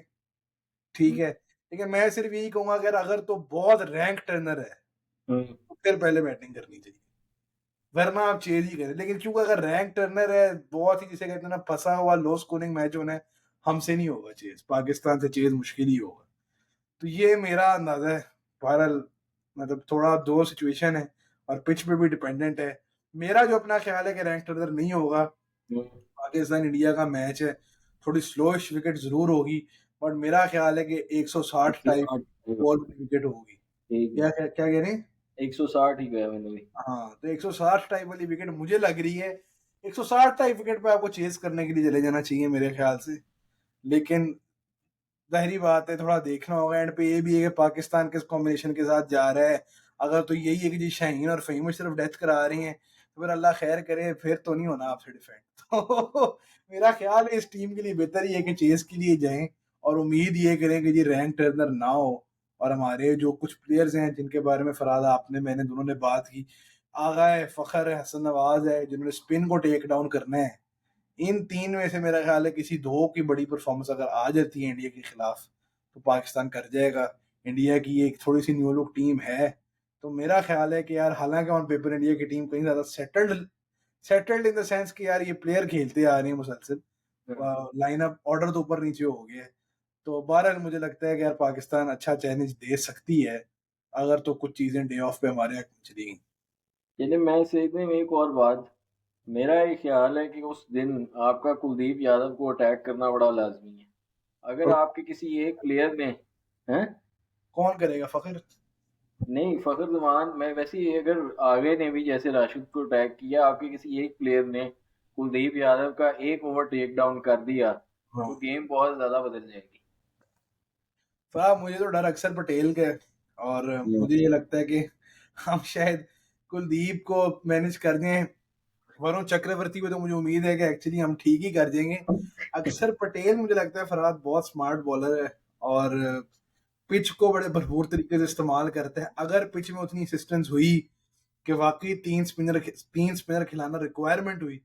ठीक है, लेकिन मैं सिर्फ यही कहूंगा अगर अगर तो बहुत रैंक टर्नर है हम्म। तो फिर पहले बैटिंग करनी चाहिए, वरना आप चेज ही करें। लेकिन क्योंकि अगर रैंक टर्नर है, बहुत ही जिसे कहते हैं ना फंसा हुआ लो स्कोरिंग मैच होना है, हमसे नहीं होगा चेज, पाकिस्तान से चेज मुश्किल ही होगा। तो ये मेरा अंदाजा है। बहरहाल मतलब थोड़ा दो सिचुएशन है और पिच पे भी डिपेंडेंट है। मेरा जो अपना ख्याल है कि रैंक टर्नर नहीं होगा। हम्म। पाकिस्तान इंडिया का मैच है, थोड़ी स्लोइश विकेट जरूर होगी, बट मेरा ख्याल है कि 160 टाइप 160 बॉल विकेट होगी। ठीक है। क्या क्या क्या कह रहे हैं? 160 ही गया मैंने भी। हाँ, तो 160 टाइप वाली विकेट मुझे लग रही है। 160 टाइप विकेट पे आपको चेस करने के लिए चले जाना चाहिए मेरे ख्याल से। लेकिन जाहिर बात है थोड़ा देखना होगा। एंड पे ये भी है कि पाकिस्तान किस कॉम्बिनेशन के साथ जा रहा है। अगर तो यही है कि जी शाहीन और फहीम सिर्फ डेथ करा रही हैं तो फिर अल्लाह खैर करे, फिर तो नहीं होना आपसे डिफेंड। तो मेरा ख्याल है इस टीम के लिए बेहतर ही है कि चेस के लिए जाएं और उम्मीद ये करें कि जी रैंक टर्नर ना हो। और हमारे जो कुछ प्लेयर्स हैं जिनके बारे में फरहाद आपने मैंने दोनों ने बात की, आगा है, फखर है, हसन नवाज है, जिन्होंने स्पिन को टेक डाउन करना है, इन तीन में से मेरा ख्याल है किसी दो की बड़ी परफॉर्मेंस अगर आ जाती है इंडिया के खिलाफ तो पाकिस्तान कर जाएगा। इंडिया की एक थोड़ी सी न्यू लुक टीम है। तो मेरा ख्याल है कि यार हालांकि ऑन पेपर इंडिया की टीम कहीं ज्यादा सेटल्ड इन द सेंस कि यार ये प्लेयर खेलते आ रहे हैं मुसलसल, हम्म। लाइनअप ऑर्डर तो ऊपर नीचे हो गया है। तो बहरहाल मुझे लगता है कि यार पाकिस्तान अच्छा चैलेंज दे सकती है अगर तो कुछ चीजें डे ऑफ पे हमारे यहाँ चली गई। चलिए मैं सीखने में एक और बात, मेरा ये ख्याल है कि उस दिन आपका कुलदीप यादव को अटैक करना बड़ा लाजमी है। अगर तो आपके किसी एक प्लेयर ने, हैं, कौन करेगा? फखर? नहीं फखर जमान, मैं वैसे ही अगर आगे ने भी जैसे राशिद को अटैक किया, आपके किसी एक प्लेयर ने कुलदीप यादव का एक ओवर टेक डाउन कर दिया हाँ, तो गेम बहुत ज्यादा बदल जाएगी। मुझे तो डर अक्षर पटेल का है। और मुझे ये लगता है कि हम शायद कुलदीप को मैनेज कर दें। वरुण चक्रवर्ती पे तो मुझे उम्मीद है कि एक्चुअली हम ठीक ही कर देंगे। अक्षर पटेल मुझे लगता है फरहाद बहुत स्मार्ट बॉलर है और पिच को बड़े भरपूर तरीके से इस्तेमाल करते हैं। अगर पिच में उतनी असिस्टेंस हुई कि वाकई तीन स्पिनर खिलाना रिक्वायरमेंट हुई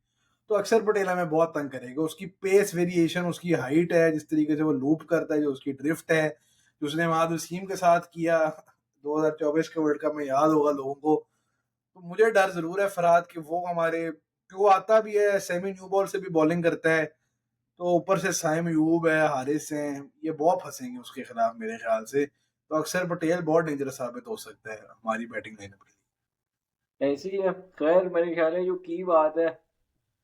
तो अक्षर पटेल हमें बहुत तंग करेगा। उसकी पेस वेरिएशन, उसकी हाइट है, जिस तरीके से वो लूप करता है, जो उसकी ड्रिफ्ट है, जो उसने महाद वसीम के साथ किया 2024 के वर्ल्ड कप में, याद होगा लोगों को। तो मुझे डर जरूर है फरहाद कि वो हमारे, वो आता भी है सेमी न्यू बॉल से भी बॉलिंग करता है, तो ऊपर से साइम यूब है, हारिस हैं, ये बहुत फंसेंगे उसके खिलाफ मेरे ख्याल से। तो अक्षर पटेल बहुत डेंजरस साबित हो सकता है हमारी बैटिंग लाइनअप के ऐसी है। खैर मेरे ख्याल है जो की बात है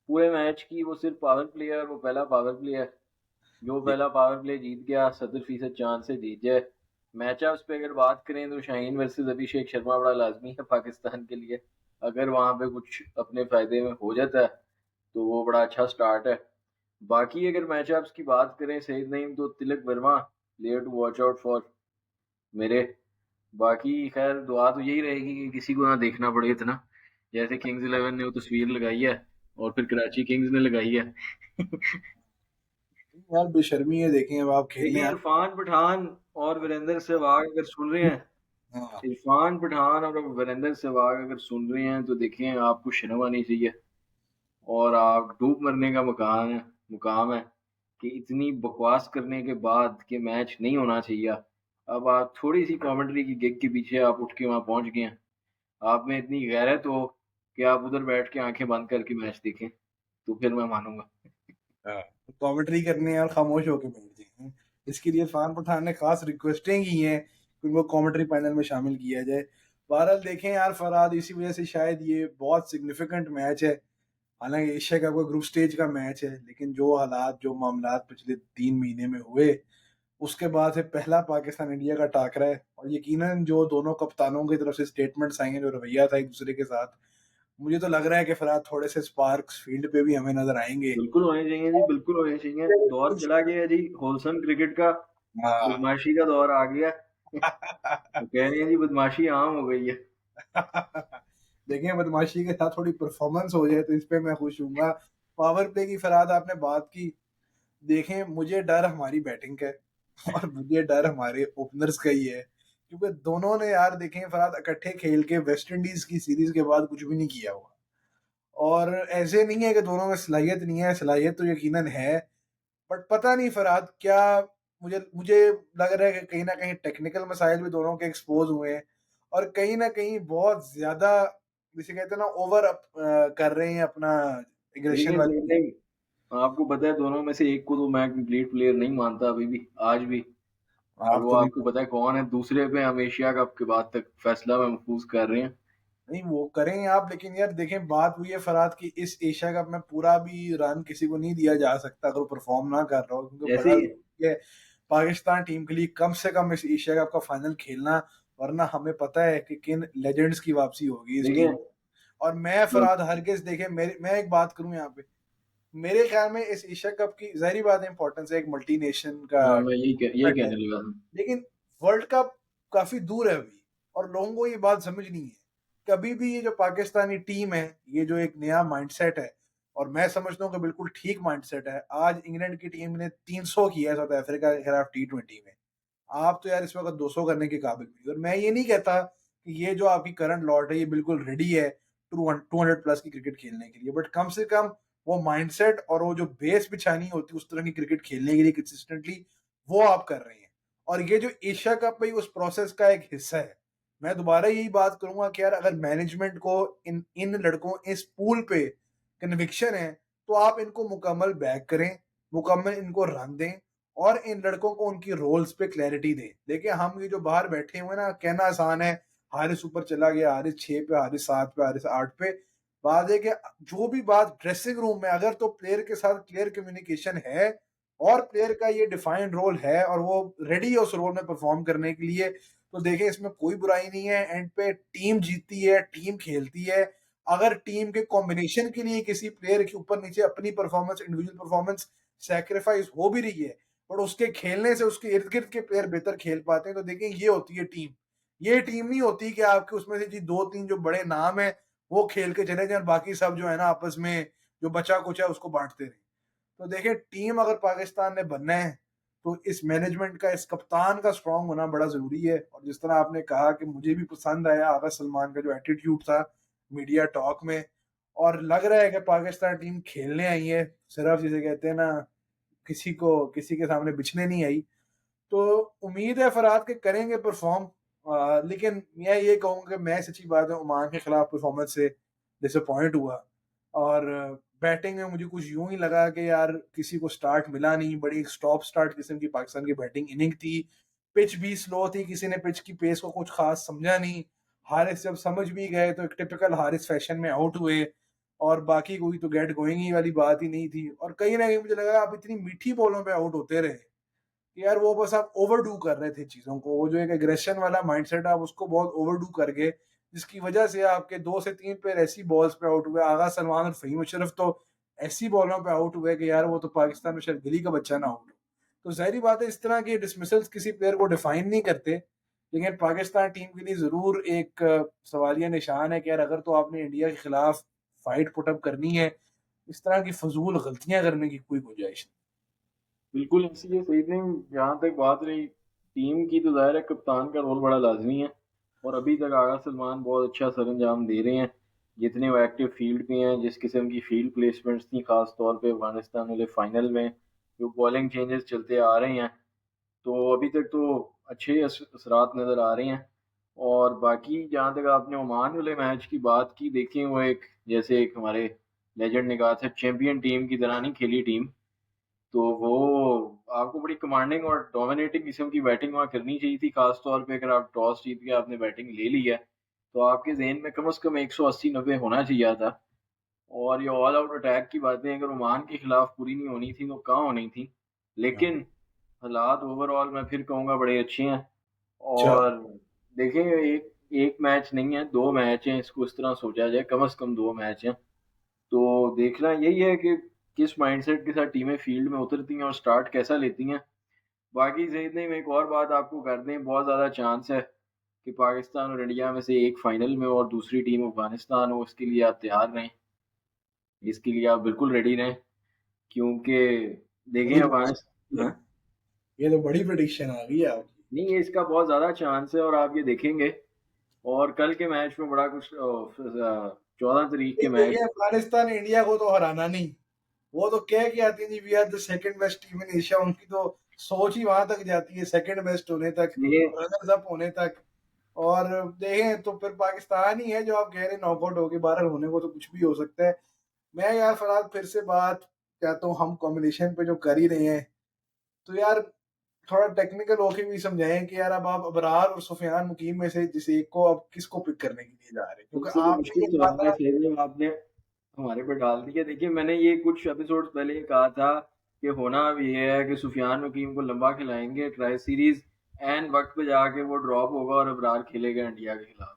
पूरे मैच की, वो सिर्फ पावर प्ले है, और वो पहला पावर प्ले है। जो लिए। पहला पावर प्ले जीत गया 70% चांस से जीत जाए। मैचअप्स पे अगर बात करें तो शाहीन वर्सेस अभिषेक शर्मा बड़ा लाजमी है पाकिस्तान के लिए। अगर वहां पे कुछ अपने फायदे में हो जाता है तो वो बड़ा अच्छा स्टार्ट है। बाकी अगर मैचअप्स की बात करें सईद नईम तो Tilak Varma player to watch out for मेरे। बाकी खैर दुआ तो यही रहेगी कि किसी को ना देखना पड़े इतना, जैसे किंग्स 11 ने वो तस्वीर लगाई है और फिर कराची किंग्स ने लगाई है। यार बेशर्मी है, देखें अब आप खेलने देखिए आ। इरफान पठान और वीरेंद्र सहवाग अगर सुन रहे हैं, हाँ। इरफान पठान और वीरेंद्र सहवाग अगर सुन रहे हैं तो देखिए आपको शर्म आनी चाहिए, और आप डूब मरने का मुकाम है कि इतनी बकवास करने के बाद कि मैच नहीं होना चाहिए। अब आप थोड़ी सी कमेंट्री की गिग के पीछे आप उठ के वहां पहुंच गए हैं, आप में इतनी गैरत हो कि आप उधर बैठ के आंखें बंद करके मैच देखें, तो फिर मैं मानूंगा। कमेंट्री करने और खामोश होकर बैठ जाए, इसके लिए इरफान पठान ने खास रिक्वेस्टें की हैं कि उनको कमेंट्री पैनल में शामिल किया जाए। बहरहाल देखें यार फरहाद, इसी वजह से शायद ये बहुत सिग्निफिकेंट मैच है। हालांकि एशिया कप का ग्रुप स्टेज का मैच है, लेकिन जो हालात जो मामलात पिछले 3 महीने में हुए, उसके बाद से पहला पाकिस्तान इंडिया का टाकरा है। और यकीनन जो दोनों कप्तानों की तरफ से स्टेटमेंट्स आएंगे, जो रवैया था एक दूसरे के साथ, मुझे तो लग रहा है कि फरहाद थोड़े से स्पार्क्स फील्ड पे भी हमें नजर आएंगे। बिल्कुल होने चाहिए जी, बिल्कुल होने चाहिए। दौर चला गया है जी होलसम क्रिकेट का, हाँ। बदमाशी का दौर आ गया। तो कह रहे हैं जी बदमाशी आम हो गई है। देखें बदमाशी के साथ थोड़ी परफॉर्मेंस हो जाए तो इस पे मैं खुश हूँ। पावर प्ले की फरहाद आपने बात की, देखें मुझे डर हमारी बैटिंग का है और मुझे डर हमारे ओपनर्स का ही है, क्योंकि दोनों ने यार देखें फरहाद इकट्ठे खेल के वेस्ट इंडीज की सीरीज के बाद कुछ भी नहीं किया हुआ। और ऐसे नहीं है कि दोनों में सलाहियत नहीं है, सलाहियत तो यकीनन है। बट पता नहीं फरहाद क्या, मुझे मुझे लग रहा है कि कहीं ना कहीं टेक्निकल मसाइल भी दोनों के एक्सपोज हुए हैं, और कहीं ना कहीं बहुत ज्यादा जिसे कहते हैं ना ओवर कर रहे हैं अपना एग्रेशन लेकिन वाली। नहीं, आपको पता है दोनों में से एक को तो मैं कंप्लीट प्लेयर नहीं मानता अभी भी, आज भी। और आप वो तो नहीं, आपको पता है कौन है, दूसरे पे हम एशिया कप के बाद तक फैसला महफूज कर रहे हैं। नहीं वो करेंगे आप, लेकिन यार देखें बात हुई है फरहाद की, इस एशिया कप में पूरा भी रन किसी को नहीं दिया जा सकता अगर वो परफॉर्म ना कर रहा हो, क्योंकि जैसे बड़ा ही जरूरी है पाकिस्तान टीम के लिए कम से कम इस एशिया कप का फाइनल खेलना। वरना हमें पता है कि किन लेजेंड्स की वापसी होगी इस टीम। देखिए, और मैं हाँ, फरहाद हरगिज देखे मेरे, मैं एक बात करूं यहाँ पे, मेरे ख्याल में इस एशिया कप की जाहिर बात है इंपॉर्टेंस है, एक मल्टी नेशन का मैं यही टूर्नामेंट है, कहने लगा था। लेकिन वर्ल्ड कप काफी दूर है अभी, और लोगों को ये बात समझ नहीं है। कभी भी ये जो पाकिस्तानी टीम है, ये जो एक नया माइंडसेट है, और मैं समझता हूँ कि बिल्कुल ठीक माइंडसेट है। आज इंग्लैंड की टीम ने 300 किया है साउथ अफ्रीका के खिलाफ T20 में, आप तो यार इस वक्त 200 करने के काबिल भी। और मैं ये नहीं कहता कि ये जो आपकी करंट लॉट है ये बिल्कुल रेडी है 200 प्लस की क्रिकेट खेलने के लिए, बट कम से कम वो माइंडसेट और वो जो बेस बिछानी होती है उस तरह की क्रिकेट खेलने के लिए कंसिस्टेंटली, वो आप कर रहे हैं। और ये जो एशिया कप है ये उस प्रोसेस का एक हिस्सा है। मैं दोबारा यही बात करूंगा कि यार अगर मैनेजमेंट को इन इन लड़कों इस पूल पे कन्विक्शन है, तो आप इनको मुकम्मल बैक करें, मुकम्मल इनको रन दें, और इन लड़कों को उनकी रोल्स पे क्लैरिटी दें। देखिए हम ये जो बाहर बैठे हुए ना, कहना आसान है, हारिस ऊपर चला गया, हारिस 6 पे, हारिस 7 पे, हारिस 8 पे। बात है कि जो भी बात ड्रेसिंग रूम में अगर तो प्लेयर के साथ क्लियर कम्युनिकेशन है, और प्लेयर का ये डिफाइंड रोल है और वो रेडी है उस रोल में परफॉर्म करने के लिए, तो देखें इसमें कोई बुराई नहीं है। एंड पे टीम जीतती है, टीम खेलती है। अगर टीम के कॉम्बिनेशन के लिए किसी प्लेयर के ऊपर नीचे अपनी परफॉर्मेंस, इंडिविजुअल परफॉर्मेंस सैक्रिफाइस हो भी रही है, और उसके खेलने से उसके इर्द गिर्द के प्लेयर बेहतर खेल पाते हैं, तो देखें ये होती है टीम। ये टीम नहीं होती कि आपके उसमें से जी 2-3 जो बड़े नाम है वो खेल के चले जाए और बाकी सब जो है ना आपस में जो बचा कुचा है उसको बांटते रहे। तो देखिए टीम अगर पाकिस्तान ने बनना है, तो इस मैनेजमेंट का, इस कप्तान का स्ट्रांग होना बड़ा जरूरी है। और जिस तरह आपने कहा कि मुझे भी पसंद आया आगा सलमान का जो एटीट्यूड था मीडिया टॉक में, और लग रहा है कि पाकिस्तान टीम खेलने आई है, सिर्फ जिसे कहते हैं ना किसी को किसी के सामने बिछने नहीं आई। तो उम्मीद है फरहाद के करेंगे परफॉर्म। लेकिन मैं ये कहूँगा कि मैं सच्ची बात है ओमान के खिलाफ परफॉर्मेंस से डिसअपॉइंट हुआ। और बैटिंग में मुझे कुछ यूं ही लगा कि यार किसी को स्टार्ट मिला नहीं, बड़ी स्टॉप स्टार्ट किस्म की पाकिस्तान की बैटिंग इनिंग थी। पिच भी स्लो थी, किसी ने पिच की पेस को कुछ खास समझा नहीं। हारिस जब समझ भी गए तो एक टिपिकल हारिस फैशन में आउट हुए, और बाकी कोई तो गेट गोइंग ही वाली बात ही नहीं थी। और कहीं ना कहीं मुझे लगा आप इतनी मीठी बॉलों पे आउट होते रहे कि यार वो बस आप ओवरडू कर रहे थे चीजों को, वो जो एक एग्रेशन वाला माइंडसेट आप उसको बहुत ओवरडू कर गए, जिसकी वजह से आपके 2 से 3 पेयर ऐसी बॉल्स पे आउट हुए। आगा सलमान और फहीम अशरफ तो ऐसी बॉलों पे आउट हुए कि यार वो तो पाकिस्तान में शायद गिली का बच्चा ना आउट हो। तो जाहिर बात है इस तरह के डिसमिसल्स किसी प्लेयर को डिफाइन नहीं करते। लेकिन पाकिस्तान टीम के लिए ज़रूर एक सवालिया निशान है कि यार अगर तो आपने इंडिया के खिलाफ फाइट पुटअप करनी है, इस तरह की फजूल गलतियां करने की कोई गुंजाइश बिल्कुल ऐसी है सही नहीं। जहाँ तक बात रही टीम की, तो ज़ाहिर है कप्तान का रोल बड़ा लाजमी है, और अभी तक आगा सलमान बहुत अच्छा सरंजाम दे रहे हैं। जितने वो एक्टिव फील्ड पे हैं, जिस किस्म की फील्ड प्लेसमेंट्स थी खास तौर पे अफगानिस्तान वाले फाइनल में, जो बॉलिंग चेंजेस चलते आ रहे हैं, तो अभी तक तो अच्छे असरात नज़र आ रहे हैं। और बाकी जहाँ तक आपने ओमान वाले मैच की बात की, देखें वो एक जैसे एक हमारे लेजेंड ने कहा था, चैंपियन टीम की तरह नहीं खेली टीम। तो वो आपको बड़ी कमांडिंग और डोमिनेटिंग किस्म की बैटिंग वहाँ करनी चाहिए थी। खास तौर पे अगर आप टॉस जीत के आपने बैटिंग ले ली है, तो आपके जहन में कम से कम 180-90 होना चाहिए था। और ये ऑल आउट अटैक की बातें अगर ओमान के खिलाफ पूरी नहीं होनी थी तो कहाँ होनी थी। नहीं। लेकिन हालात ओवरऑल मैं फिर कहूँगा बड़े अच्छे हैं। अच्छा। और देखें, एक एक मैच नहीं है, 2 मैच हैं, इसको इस तरह सोचा जाए, कम से कम 2 मैच हैं। तो देखना यही है कि किस माइंडसेट के साथ टीमें फील्ड में उतरती हैं और स्टार्ट कैसा लेती हैं। बाकी ज़हीद में एक और बात आपको कर दें, बहुत ज़्यादा चांस है कि पाकिस्तान और इंडिया में से एक फाइनल में और दूसरी टीम अफगानिस्तान हो। इसके लिए आप तैयार रहें, इसके लिए आप बिल्कुल रेडी रहें, क्योंकि देखें बड़ी अफगानिस्तान, हाँ? ये तो बड़ी प्रेडिक्शन आ गई है आपकी। नहीं, ये इसका बहुत ज़्यादा चांस है और आप ये देखेंगे। और कल के मैच में बड़ा कुछ 14 तारीख के मैच, देखिए अफगानिस्तान इंडिया को तो हराना नहीं, वो तो कह के आती है we are the second best team in Asia, उनकी तो सोच ही वहां तक जाती है सेकंड बेस्ट होने तक, ये रनर्स अप होने तक। और देखें तो फिर पाकिस्तान ही है जो आप कह रहे हैं नॉकआउट होके बाहर होने को, तो कुछ भी हो सकता है। मैं यार फरहाद फिर से बात चाहता हूँ, हम कॉम्बिनेशन पे जो कर ही रहे हैं, तो यार थोड़ा टेक्निकल होके भी समझाएं कि यार अब आप अबरार और सुफियान मुकीम में से जिसे एक को अब किसको पिक करने के लिए जा रहे हैं, क्योंकि सबसे आपने मुश्किल ये सवाल है कहा था। सही में आपने हमारे पर डाल दिया। देखिए, मैंने ये कुछ एपिसोड पहले ये कहा था कि होना अब ये है कि सुफियान वकीम को लंबा खिलाएंगे ट्राई सीरीज, एंड वक्त पे जाके वो ड्रॉप होगा और अबरार खेलेगा इंडिया के खिलाफ।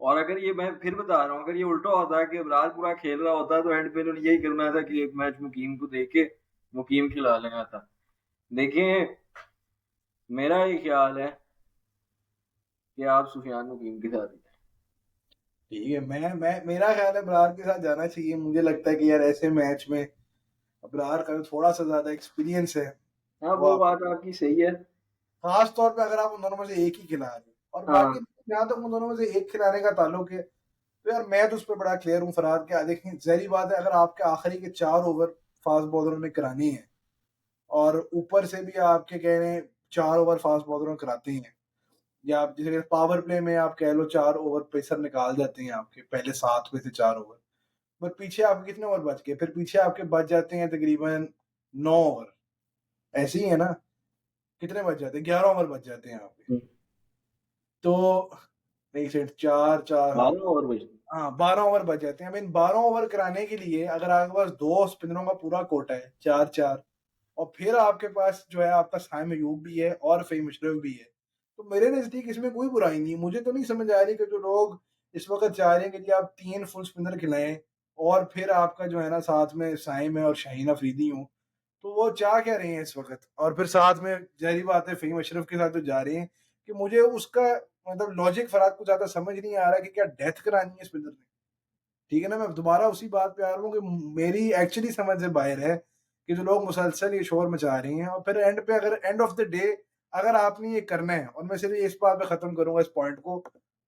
और अगर ये, मैं फिर बता रहा हूँ, अगर ये उल्टा होता है कि अबरार पूरा खेल रहा होता, तो एंड पे इन्होंने यही करना था कि एक मैच मुकीम को दे के मुकीम खिला लेना था। देखिए, मेरा ये ख्याल है कि आप सुफियान मुकीम के साथ ही जाएं। ठीक है, मैं मेरा ख्याल है अबरार के साथ जाना चाहिए। मुझे लगता है कि यार ऐसे मैच में अबरार का थोड़ा सा ज्यादा एक्सपीरियंस है। हाँ, वो वो आप बात आपकी सही है। खास तौर पे अगर आप उन दोनों में से एक ही खिला रहे हो, और बाकी हाँ, जहाँ तक उन दोनों में से एक खिलाने का ताल्लुक है, तो यार मैं तो उस पर बड़ा क्लियर हूँ फरहाद के। देखिए जहरी बात है, अगर आपके आखिरी के 4 ओवर फास्ट बॉलरों ने करानी है, और ऊपर से भी आपके कह रहे हैं 4 ओवर फास्ट बॉलरों कराते हैं, या आप जैसे पावर प्ले में आप कह लो 4 ओवर पेसर निकाल जाते हैं आपके पहले 7 में से 4 ओवर, पर पीछे आपके कितने ओवर बच गए? फिर पीछे आपके बच जाते हैं तकरीबन 9 ओवर। ऐसे ही है ना? कितने बच जाते हैं? 11 ओवर बच जाते हैं आपके। तो एक सेट चार चार, हाँ 12 ओवर बचते हाँ 12 ओवर बच जाते हैं। अब इन 12 ओवर कराने के लिए अगर आपके पास दो स्पिनरों का पूरा कोटा है, 4-4, और फिर आपके पास जो है आपका साइम अयूब भी है और फ़हीम अशरफ भी है, तो मेरे नज़दीक इसमें कोई बुराई नहीं है। मुझे तो नहीं समझ आ रही कि जो लोग इस वक़्त चाह रहे हैं कि जी आप 3 फुल स्पिनर खिलाएँ और फिर आपका जो है ना साथ में साइम है और शाहीन अफरीदी हों, तो वो चाह क्या रहे हैं इस वक़्त? और फिर साथ में ज़ाहिर-सी बात है फ़हीम अशरफ के साथ जो जा रहे हैं, कि मुझे उसका मतलब लॉजिक फ़रहाद कुछ ज़्यादा समझ नहीं आ रहा कि क्या डेथ करानी है स्पिनर ने? ठीक है ना? मैं दोबारा उसी बात पे आ रहा हूँ कि मेरी एक्चुअली समझ से बाहर है कि जो लोग मुसलसल ये शोर मचा रहे हैं, और फिर एंड पे अगर एंड ऑफ द डे अगर आपने ये करना है, और मैं सिर्फ इस बात पे खत्म करूंगा इस पॉइंट को,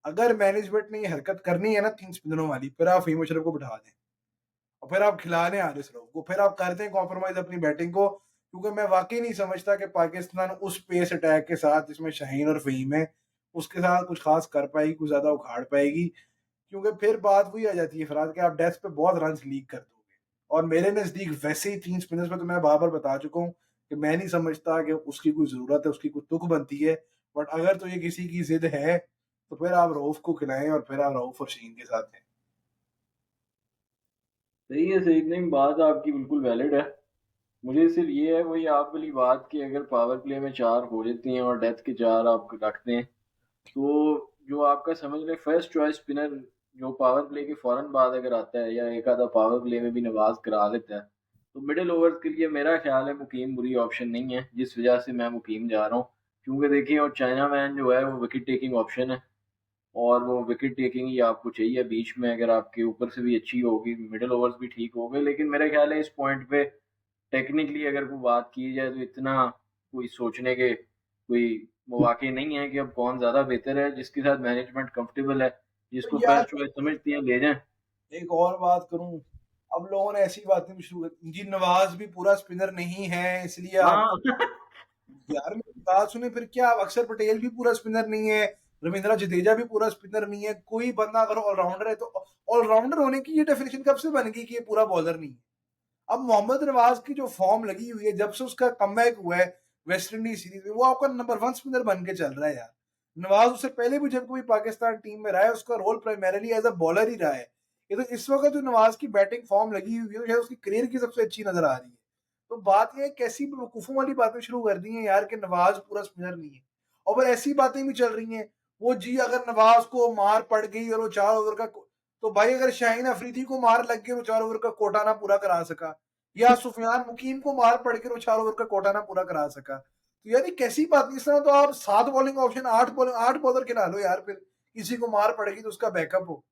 अगर मैनेजमेंट ने ये हरकत करनी है ना 3 स्पिनरों वाली, फिर आप फ़हीम अशरफ को बिठा दें और फिर आप खिलाने हारिस रऊफ को, फिर आप कर दें कॉम्प्रोमाइज़ अपनी बैटिंग को, क्योंकि मैं वाक़ई नहीं समझता कि पाकिस्तान उस पेस अटैक के साथ जिसमें शाहीन और फ़हीम है, उसके साथ कुछ ख़ास कर पाएगी, कुछ ज़्यादा उखाड़ पाएगी। क्योंकि फिर बात वही आ जाती है फरहाद कि आप डेस्क पे बहुत रन्स लीक कर दोगे, और मेरे नज़दीक वैसे ही 3 स्पिनर्स में तो मैं बार-बार बता चुका हूँ कि मैं नहीं समझता कि उसकी कोई ज़रूरत है, उसकी कोई तुक बनती है। बट अगर तो ये किसी की ज़िद है, तो फिर आप रऊफ को खिलाएँ और फिर आप रऊफ और शहीन के साथ हैं। सही है सही, नहीं बात आपकी बिल्कुल वैलिड है। मुझे सिर्फ ये है, वही आप वाली बात कि अगर पावर प्ले में 4 हो जाती हैं और डेथ के 4 आप रखते हैं, तो जो आपका समझ लें फर्स्ट चॉइस स्पिनर जो पावर प्ले के फौरन बाद अगर आता है, या एक आधा पावर प्ले में भी नवाज करा लेता है, तो मिडिल ओवर्स के लिए मेरा ख्याल है मुकीम बुरी ऑप्शन नहीं है, जिस वजह से मैं मुकीम जा रहा हूँ। क्योंकि देखिए और चाइना मैन जो है वो विकेट टेकिंग ऑप्शन है, और वो विकेट टेकिंग ही आपको चाहिए बीच में। अगर आपके ऊपर से भी अच्छी होगी, मिडिल ओवर्स भी ठीक हो गए, लेकिन मेरा ख्याल है इस पॉइंट पे टेक्निकली अगर कोई बात की जाए तो इतना कोई सोचने के कोई मौके नहीं है कि अब कौन ज़्यादा बेहतर है। जिसके साथ मैनेजमेंट कंफर्टेबल है, तो जिसको यार फर्स्ट चॉइस समझती है, ले जाएं। एक और बात करूं, अब लोगों ने ऐसी बातें भी शुरू कर जी, नवाज भी पूरा स्पिनर नहीं है इसलिए हाँ। आपको। यार मेरी बात सुने, फिर क्या अक्षर पटेल भी पूरा स्पिनर नहीं है, रविंद्रा जडेजा भी पूरा स्पिनर नहीं है, कोई बंदा अगर ऑलराउंडर है तो ऑलराउंडर होने की ये डेफिनेशन कब से बन गई कि ये पूरा बॉलर नहीं है? अब मोहम्मद नवाज की जो फॉर्म लगी हुई है जब से उसका कमबैक हुआ है वेस्ट इंडीज सीरीज में, वो आपका नंबर वन स्पिनर बन के चल रहा है यार। नवाज उससे पहले भी जब कोई पाकिस्तान टीम में रहा है उसका role primarily as a bowler ही रहा है। ये तो इस वक्त जो नवाज की बैटिंग फॉर्म लगी हुई है तो शायद उसकी करियर की सबसे अच्छी नजर आ रही है। तो बात ये कैसी बेवकूफों वाली बातें शुरू कर दी हैं यार कि नवाज पूरा स्पिनर नहीं है। और फिर ऐसी बातें भी चल रही हैं, वो जी अगर नवाज को मार पड़ गई और वो 4 ओवर का, तो भाई अगर शाहीन अफरीदी को मार लग गई और 4 ओवर का कोटा ना पूरा करा सका, या सुफियान मुकीम को मार पड़ के वो 4 ओवर का कोटा ना पूरा करा सका, तो यार ये कैसी बात नहीं। इस तरह तो आप 7 बॉलिंग ऑप्शन, 8 बॉलर खिला लो यार, फिर किसी को मार पड़ेगी तो उसका बैकअप हो।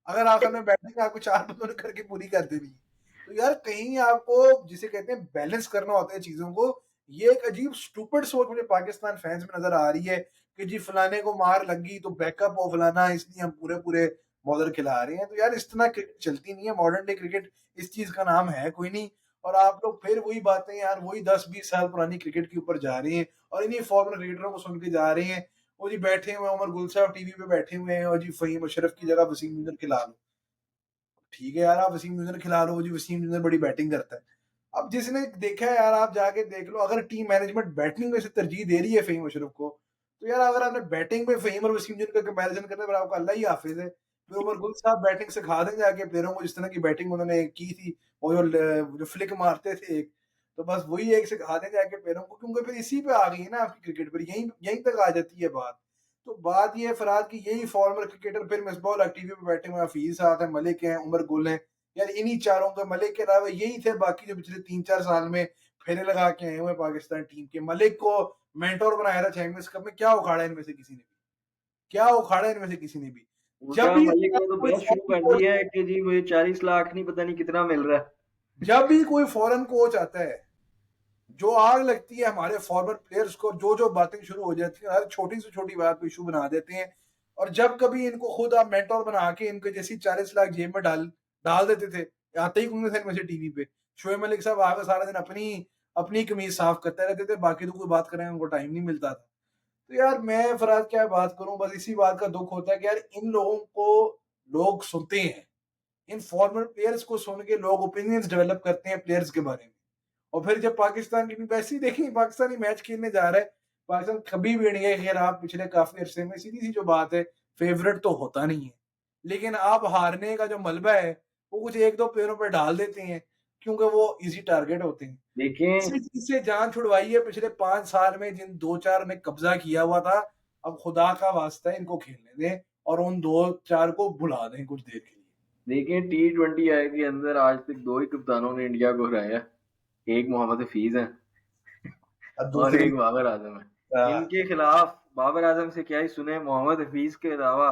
अगर आखिर में बैटिंग आपको 4 बॉलर करके पूरी कर देनी है, तो यार कहीं आपको जिसे कहते हैं बैलेंस करना होता है चीजों को। ये एक अजीब स्टूपिड सोच मुझे पाकिस्तान फैंस में नजर आ रही है कि जी फलाने को मार लगी तो बैकअप हो फलाना, इसलिए हम पूरे पूरे बॉलर खिला रहे हैं। तो यार इस तरह क्रिकेट चलती नहीं है, मॉडर्न डे क्रिकेट इस चीज का नाम है कोई नहीं। और आप लोग फिर वही बातें यार, वही 10-20 साल पुरानी क्रिकेट के ऊपर जा रहे हैं और इन्हीं फॉर्मर लीडरों को सुन के जा रहे हैं। वो जी बैठे हुए हैं, उमर गुल साहब टीवी पे बैठे हुए हैं और जी फहीम अशरफ की जगह वसीम यूसुफ खिला लो। ठीक है यार, आप वसीम यूसुफ खिला लो, जी वसीम यूसुफ बड़ी बैटिंग करता है। अब जिसने देखा है यार, आप जाके देख लो, अगर टीम मैनेजमेंट बैटिंग में से तरजीह दे रही है फहीम अशरफ को, तो यार अगर आपने बैटिंग में फहीम और वसीम यूसुफ का कंपैरिजन करना है, फिर आपका अल्लाह ही हाफिज है। फिर उमर गुल साहब बैटिंग सिखा दें जाके प्लेयरों को, जिस तरह की बैटिंग उन्होंने की थी, वो जो फ्लिक मारते थे एक, तो बस वही एक सिखा दें जाके प्लेयरों को, क्योंकि फिर इसी पे आ गई है ना आपकी क्रिकेट पर, यहीं यहीं तक आ जाती है बात। तो बात ये है फरहाद की, यही फॉर्मर क्रिकेटर फिर मिसबाह टीवी पे बैठे हुए हैं, हफीज साहब हैं, मलिक हैं, उमर गुल हैं, यार इन्हीं चारों का, मलिक के अलावा यही थे बाकी जो पिछले 3-4 साल में फेरे लगा के आए हुए पाकिस्तान टीम के। मलिक को मेंटोर बनाया था चैंपियंस कप में, क्या उखाड़ा इनमें से किसी ने भी? क्या उखाड़ा इनमें से किसी ने भी? जब उल्टा भी मलिक ने तो कोई बहस शुरू फॉरेन कर दी कोच, है कि जी मुझे 40 लाख नहीं पता नहीं कितना मिल रहा है। जब भी कोई फॉरेन कोच आता है, जो आग लगती है हमारे फॉरवर्ड प्लेयर्स को, जो जो बातें शुरू हो जाती है, हर छोटी से छोटी बात को इशू बना देते हैं। और जब कभी इनको खुद आप मेंटोर बना के इनके जैसी 40 लाख जेब में डाल डाल देते थे, आते ही कौन थे इनमें से टीवी पे शोएब मलिक साहब आगे सारा दिन अपनी अपनी कमीज साफ करते रहते थे, बाकी तो कोई बात करें उनको टाइम नहीं मिलता था। तो यार मैं फरहाद क्या बात करूं, बस इसी बात का दुख होता है कि यार इन लोगों को लोग सुनते हैं, इन फॉर्मर प्लेयर्स को सुन के लोग ओपिनियंस डेवलप करते हैं प्लेयर्स के बारे में। और फिर जब पाकिस्तान की भी वैसे ही देखिए, पाकिस्तानी मैच खेलने जा रहा है, पाकिस्तान कभी भी इंडिया के खिलाफ पिछले काफी अरसे में, सीधी सी जो बात है, फेवरेट तो होता नहीं है, लेकिन आप हारने का जो मलबा है वो कुछ एक दो प्लेयरों पर डाल देते हैं क्योंकि वो इजी टारगेट होते हैं। देखें, इसी चीज से जान छुड़वाई है पिछले 5 साल में, जिन दो चार ने कब्जा किया हुआ था। अब खुदा का वास्ता है इनको खेलने दें और उन दो चार को भुला दें कुछ देर के लिए। देखें T20 के अंदर आज तक दो ही कप्तानों ने इंडिया को हराया। एक मोहम्मद हफीज है अब और दूसरे एक बाबर आजम है। इनके खिलाफ बाबर आजम से क्या ही सुने, मोहम्मद हफीज के अलावा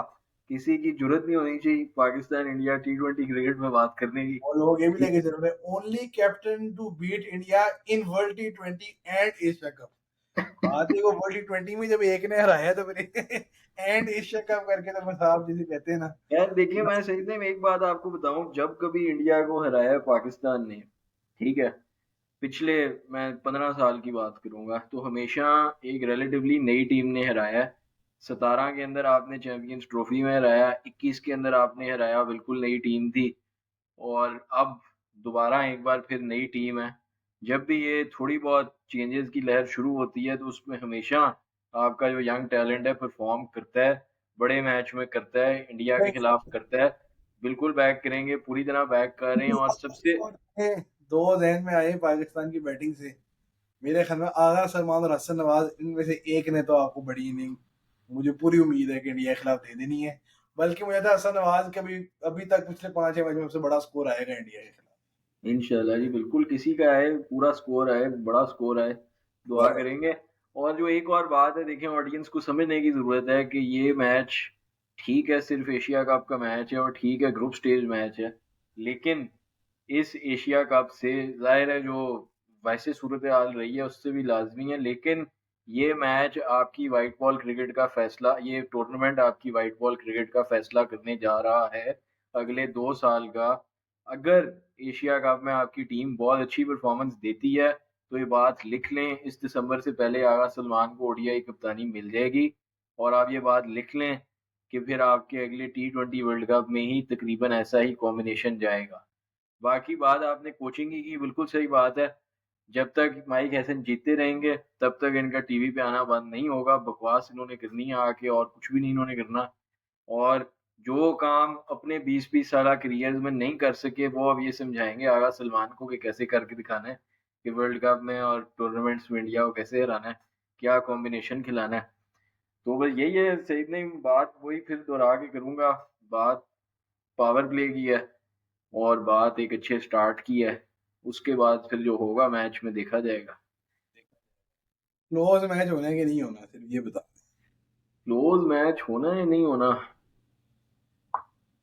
किसी की जरूरत नहीं होनी चाहिए पाकिस्तान इंडिया T20 क्रिकेट में बात करने की। और लोग ये भी लेके चल रहे हैं, only captain to beat India in world T20 and Asia cup. बात है वो वर्ल्ड T20 में जब एक ने हराया तो फिर एंड एशिया कप करके तो बस आप जिसे कहते हैं ना। यार देखिए, मैं सही में एक बात आपको बताऊं, जब कभी इंडिया को हराया है पाकिस्तान ने, ठीक है, पिछले मैं 15 साल की बात करूंगा, तो हमेशा एक रिलेटिवली नई टीम ने हराया है। 17 के अंदर आपने चैंपियंस ट्रॉफी में हराया, 21 के अंदर आपने हराया, बिल्कुल नई टीम थी। और अब दोबारा एक बार फिर नई टीम है। जब भी ये थोड़ी बहुत चेंजेस की लहर शुरू होती है तो उसमें हमेशा आपका जो यंग टैलेंट है परफॉर्म करता है, बड़े मैच में करता है, इंडिया के खिलाफ करता है। बिल्कुल बैक करेंगे, पूरी तरह बैक कर रहे हैं। और सबसे दो जहन में आए पाकिस्तान की बैटिंग से, मेरे ख्याल में आगा सलमान और हसन नवाज, इनमें से एक ने तो आपको बड़ी इनिंग मुझे पूरी उम्मीद है कि इंडिया के खिलाफ दे देनी है। बल्कि मुझे था हसन नवाज का भी अभी तक पिछले 5-6 मैच में सबसे बड़ा स्कोर आएगा इंडिया के खिलाफ। इंशाल्लाह जी बिल्कुल, किसी का है पूरा स्कोर आए, बड़ा स्कोर आए, दुआ यार करेंगे। और जो एक और बात है, देखें ऑडियंस को समझने की ज़रूरत है कि ये मैच ठीक है, सिर्फ़ एशिया कप का मैच है और ठीक है ग्रुप स्टेज मैच है। लेकिन इस एशिया कप से ज़ाहिर है जो वैसे सूरत-ए-हाल रही है उससे भी लाज़मी है, लेकिन ये मैच आपकी व्हाइट बॉल क्रिकेट का फ़ैसला, ये टूर्नामेंट आपकी व्हाइट बॉल क्रिकेट का फ़ैसला करने जा रहा है अगले 2 साल का। अगर एशिया कप में आपकी टीम बहुत अच्छी परफ़ॉर्मेंस देती है, तो ये बात लिख लें, इस दिसंबर से पहले आगा सलमान को ओडीआई कप्तानी मिल जाएगी और आप ये बात लिख लें कि फिर आपके अगले टी20 वर्ल्ड कप में ही तकरीबन ऐसा ही कॉम्बिनेशन जाएगा। बाकी बात आपने कोचिंग की बिल्कुल सही बात है। जब तक माइक हैसन जीतते रहेंगे, तब तक इनका टीवी पे आना बंद नहीं होगा। बकवास इन्होंने करनी है आके और कुछ भी नहीं इन्होंने करना। और जो काम अपने 20-20 साला करियर में नहीं कर सके, वो अब ये समझाएँगे आगा सलमान को कि कैसे करके दिखाना है, कि वर्ल्ड कप में और टूर्नामेंट्स में इंडिया को कैसे हराना है, क्या कॉम्बिनेशन खिलाना है। तो बस यही है, सईद नईम बात वही फिर दोहरा के करूँगा, बात पावर प्ले की है और बात एक अच्छे स्टार्ट की है। उसके बाद फिर जो होगा मैच में देखा जाएगा। क्लोज मैच होना है कि नहीं होना, सिर्फ ये बता। क्लोज़ मैच होना है, नहीं होना,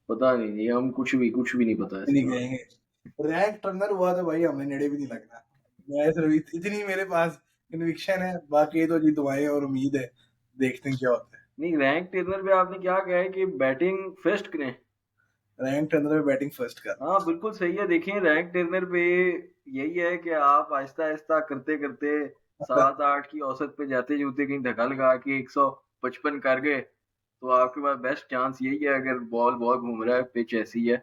पता नहीं जी, हम कुछ भी नहीं पता नहीं इसके बारे में। कहेंगे रैंक टर्नर हुआ तो भाई हमें नेड़े भी नहीं लगना। मैं सिर्फ इतनी मेरे पास कन्विक्शन है, बाकी तो जी दुआएं और उम्मीद है, देखते हैं क्या होता नहीं, रैंक टेबल पे आपने क्या कहा है कि बैटिंग फर्स्ट करें? है। रैंक टर्नर में बैटिंग फर्स्ट कर। हाँ, बिल्कुल सही है। देखिए रैंक टेबल पे यही है कि आप आहिस्ता-आहिस्ता करते-करते 7-8 की औसत पे जाते-जुते कहीं धक्का लगा के 155 कर गए, तो आपके पास बेस्ट चांस यही है अगर बॉल बहुत घूम रहा है, पिच ऐसी है।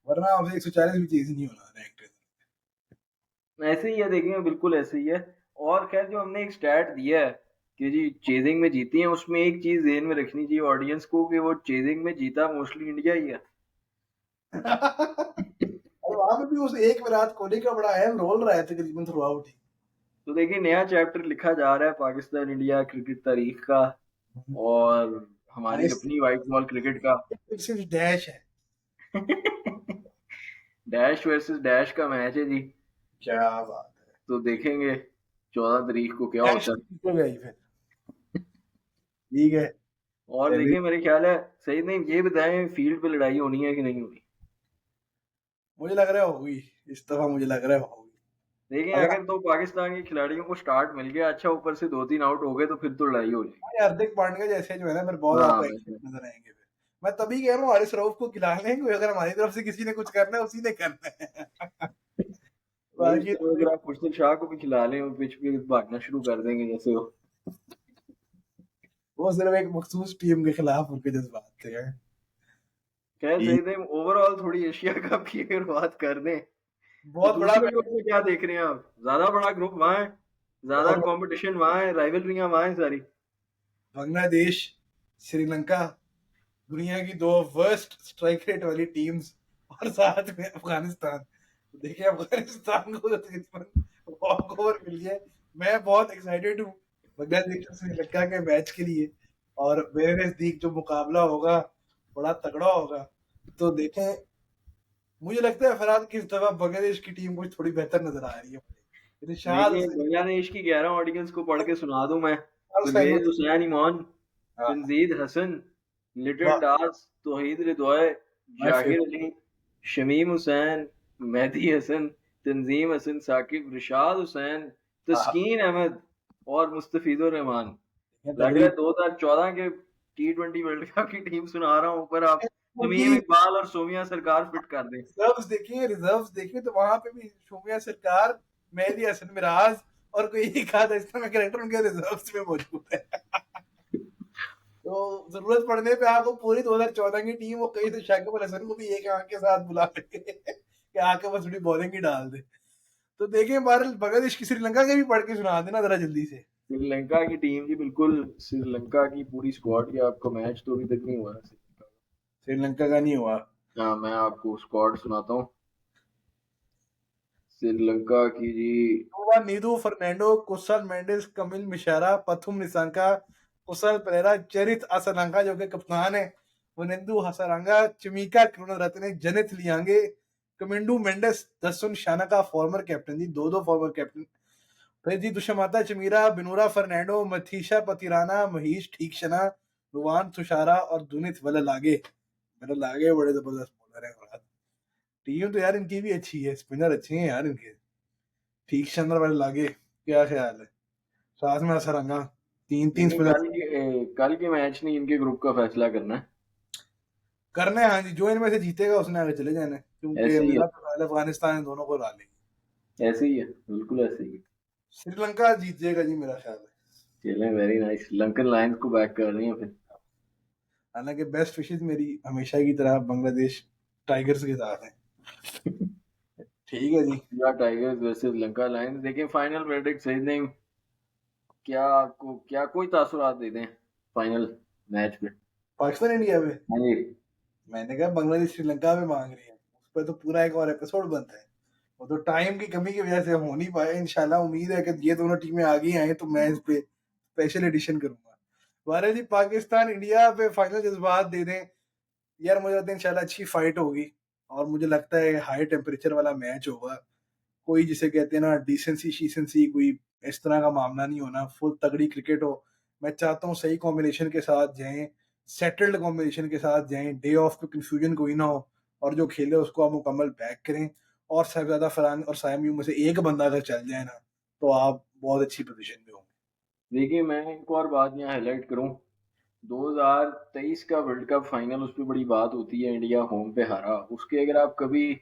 वरना हमसे 140 भी चीज नहीं होना रैंक टर्नर। ऐसे ही है, देखिए बिल्कुल ऐसे ही है। और खैर जो हमने एक स्टैट दिया है कि जी चेजिंग में जीती है, उसमें एक चीज़ ज़हन में रखनी चाहिए ऑडियंस को कि वो चेजिंग में जीता मोस्टली इंडिया ही है। और वहां पे भी उस एक विराट कोहली का बड़ा अहम रोल रहा है तकरीबन थ्रू आउट ही। तो देखिए नया चैप्टर लिखा जा रहा है पाकिस्तान इंडिया क्रिकेट तारीख का और हमारी नाइस। अपनी व्हाइट बॉल क्रिकेट का। सिर्फ डैश है। डैश वर्सेस डैश का मैच है जी। क्या बात है। तो देखेंगे 14 तारीख को क्या डैश होता है। जीतेगा ही फिर। ठीक है। और चलिए, देखिए मेरे ख्याल है सही नहीं, ये बताएं फील्ड पे लड़ाई होनी है कि नहीं होनी। मुझे लग रहा है होगी। इस दफा मुझे लग रहा है होगी। देखिए अगर अगर तो पाकिस्तान के खिलाड़ियों को स्टार्ट मिल गया अच्छा, ऊपर से 2-3 आउट हो गए तो फिर तो लड़ाई हो जाएगी। भाई हार्दिक पांड्या जैसे जो है ना, फिर बहुत हाँ आपको वैसे एक्टिव नजर आएंगे फिर। मैं तभी कह रहा हूँ हारिस रऊफ को खिला लें, कोई अगर हमारी तरफ से किसी ने कुछ करना है उसी ने करना है। नहीं, बाकी तो अगर आप मुर्शिद शाह को भी खिला लें और पिच पे भागना शुरू कर देंगे जैसे वो। वो सिर्फ एक मखसूस टीम के खिलाफ उनके जज्बात थे। खैर ठीक। सही थे, ओवरऑल थोड़ी एशिया कप की अगर बात कर दें तो बहुत बड़ा दूसरे ग्रुप में क्या देख रहे हैं आप? ज्यादा बड़ा ग्रुप वहां है, ज्यादा बहुत बड़ा। कंपटीशन वहां है, राइवलरियां वहां है सारी। बांग्लादेश, श्रीलंका, दुनिया की दो वर्स्ट स्ट्राइक रेट वाली टीम्स, और साथ में अफगानिस्तान। देखिए अफगानिस्तान को तो तकरीबन वॉक ओवर मिल गया है। मैं बहुत एक्साइटेड हूँ बांग्लादेश और श्रीलंका के मैच के लिए, और मेरे नजदीक जो मुकाबला होगा बड़ा तगड़ा होगा। तो देखें, मुझे लगता है फरहाद कि इस दफा बांग्लादेश की टीम कुछ थोड़ी बेहतर नजर आ रही है। इरशाद देखिए हुसैन, बांग्लादेश की 11 ऑडियंस को पढ़ के सुना दूं मैं। हुसैन। परवेज हुसैन ईमान, हाँ, तंजीद हसन, लिटन वाह, दास, तौहीद रिदवाय, माय जाहिर फेवरेट। अली, शमीम हुसैन, मेहदी हसन, तंजीम हसन साकिब, रिशाद हुसैन, हाँ, तस्कीन अहमद और मुस्तफिजुर रहमान। ये लग तगड़ी रहा है 2014 के टी20 वर्ल्ड कप की टीम सुना रहा हूँ, ऊपर आप होगी। तमीम इकबाल और सोमिया सरकार फिट कर दें। रिजर्व्स देखिए तो वहां पे भी शोमिया सरकार, मेहदी हसन मिराज और कोई एक आधा इस तरह कैरेक्टर उनके रिजर्व्स में मौजूद है। तो जरूरत पड़ने पे आपको पूरी 2014 की टीम, वो कहीं से शाकिब अल हसन को भी एक आंख के साथ बुला लेंगे कि आके बस थोड़ी बॉलिंग ही डाल दे। तो देखें बहरहाल बांग्लादेश की श्रीलंका के भी पढ़ के सुना देना जरा जल्दी से। श्रीलंका की टीम जी बिल्कुल, श्रीलंका की पूरी स्क्वाड की आपको मैच तो अभी तक नहीं हुआ है श्रीलंका श्रीलंका का नहीं हुआ। का। हाँ मैं आपको स्क्वाड सुनाता हूँ श्रीलंका की जी। नोवा नीदू, फर्नांडो, कुशल मेंडिस, कमिल मिशारा, पथुम निसांका, कुशल पेरेरा, चरित असलंका जो कि कप्तान है, वनिंदु हसरंगा, चिमिका करुणारत्ने, जनित लियांगे, कमिंडू मेंडिस, दसुन शाना का फॉर्मर कैप्टन जी, दो दो फॉर्मर कैप्टन। फिर जी दुष्यंता चमीरा, बिनूरा फर्नांडो, मथीशा पतिराना, महीश ठीकशना, रुवान तुषारा और दुनित वललागे बड़े जबरदस्त बॉलर है। टीम तो यार इनकी भी अच्छी है, स्पिनर अच्छे हैं यार इनके। ठीकशना वललागे, क्या ख्याल है? साथ में असरंगा, तीन लेकिन स्पिनर कल के मैच ने इनके ग्रुप का फैसला करना है। करना है। हाँ जी, जो इनमें से जीतेगा उसने आगे चले जाना है, क्योंकि ऐसे ही है, मेरा ख्याल है अफगानिस्तान इन दोनों को हरा लेगी। ऐसे ही है, बिल्कुल ऐसे ही है। श्रीलंका जीत जाएगा जी, मेरा ख्याल है। चलें, वेरी नाइस। श्रीलंकन लायंस को बैक कर रही हैं फिर। हालांकि बेस्ट विशेज मेरी हमेशा की तरह बांग्लादेश टाइगर्स के साथ है। ठीक है जी। या टाइगर्स वर्सेस लंका लायंस। देखिए फाइनल वर्डिक्ट सही नहीं, क्या आपको क्या कोई तासुरात दे दें फाइनल मैच पे? पाकिस्तान इंडिया में हाँ जी। मैंने कहा बांग्लादेश श्रीलंका में मांग रही है, उस पर तो पूरा एक और एपिसोड बनता है। वो तो टाइम की कमी की वजह से हो नहीं पाए। इंशाल्लाह उम्मीद है कि ये दोनों टीमें आगे आए तो मैं इस पे स्पेशल एडिशन करूंगा। बारह जी पाकिस्तान इंडिया पे फाइनल जज्बात दे दें यार, मुझे लगता है इंशाल्लाह अच्छी फाइट होगी। और मुझे लगता है हाई टेम्परेचर वाला मैच होगा, कोई जिसे कहते हैं ना डिसेंसी शीसेंसी, कोई इस तरह का मामला नहीं होना, फुल तगड़ी क्रिकेट हो। मैं चाहता हूँ सही कॉम्बिनेशन के साथ जाएं, सेटल्ड कॉम्बिनेशन के साथ जाएं, डे ऑफ पे कंफ्यूजन कोई ना हो, और जो खेले उसको आप मुकम्मल बैक करें। और साहिबजादा फरहान और सायम यूं में से एक बंदा अगर चल जाए ना, तो आप बहुत अच्छी पोजीशन में होंगे। देखिए मैं एक और बात यहाँ हाईलाइट करूँ, 2023 का वर्ल्ड कप फाइनल, उस पर बड़ी बात होती है इंडिया होम पे हारा। उसके अगर आप कभी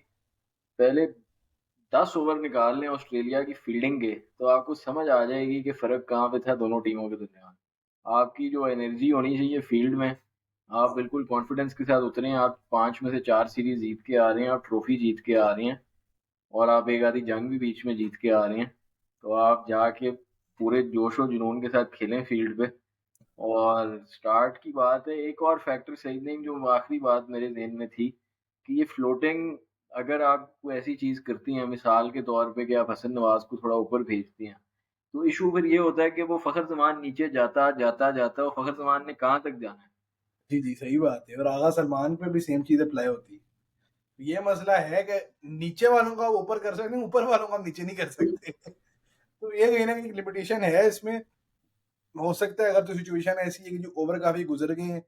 पहले 10 ओवर निकाल लें ऑस्ट्रेलिया की फील्डिंग के, तो आपको समझ आ जाएगी कि फ़र्क कहाँ पे था दोनों टीमों के दरमियान। आपकी जो एनर्जी होनी चाहिए फील्ड में, आप बिल्कुल कॉन्फिडेंस के साथ उतरें। आप 5 में से 4 सीरीज जीत के आ रहे हैं, आप ट्रॉफी जीत के आ रहे हैं, और आप एक आधी जंग भी बीच में जीत के आ रहे हैं। तो आप जाके पूरे जोश और जुनून के साथ खेलें फील्ड पे। और स्टार्ट की बात है, एक और फैक्टर सही नहीं, जो आखिरी बात मेरे ज़हन में थी कि ये फ्लोटिंग अगर आप कोई ऐसी चीज़ करती हैं, मिसाल के तौर पे कि आप हसन नवाज को थोड़ा ऊपर भेजती हैं, तो इशू फिर ये होता है कि वो फ़खर जमान नीचे जाता जाता जाता, वो फ़खर जमान ने कहाँ तक जाना है। जी जी सही बात है, और आगा सलमान पे भी सेम चीज अप्लाई होती है। ये मसला है कि नीचे वालों का ऊपर कर सकते हैं, ऊपर वालों का नीचे नहीं कर सकते। तो ये कहीं ना कहीं लिमिटेशन है इसमें। हो सकता है अगर तो सिचुएशन ऐसी है कि जो ओवर काफी गुजर गए हैं,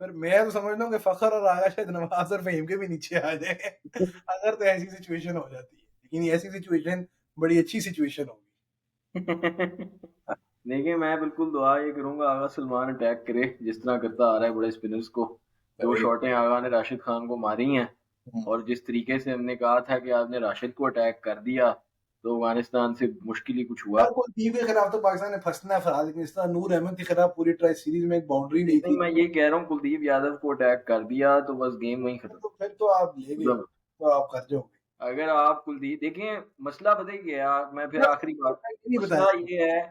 फिर मैं तो समझता हूँ कि फखर और आगा शायद नवाज और फहीम के भी नीचे आ जाए। अगर तो ऐसी सिचुएशन हो जाती है, लेकिन ऐसी सिचुएशन बड़ी अच्छी सिचुएशन होगी। देखिए मैं बिल्कुल दुआ ये करूंगा आगा सलमान अटैक करे जिस तरह करता आ रहा है बड़े स्पिनर्स को। जो अरे शॉटें आगा ने राशिद खान को मारी हैं, और जिस तरीके से हमने कहा था कि आपने राशिद को अटैक कर दिया, तो अफगानिस्तान से मुश्किल ही कुछ हुआ। यार कुलदीप के खिलाफ तो पाकिस्तान ने फंसना है फिलहाल, लेकिन इस तरह नूर अहमद के खिलाफ पूरी ट्राई सीरीज में एक बाउंड्री नहीं नहीं, थी। मैं ये कह रहा हूँ कुलदीप यादव को अटैक कर दिया तो बस गेम वहीं खत्म। तो फिर तो आप ले गए, मतलब तो आप कर जाओगे। अगर आप कुलदीप देखें, मसला पता है क्या है, मैं फिर मैं आखिरी बात, ये नहीं बताया। मसला ये है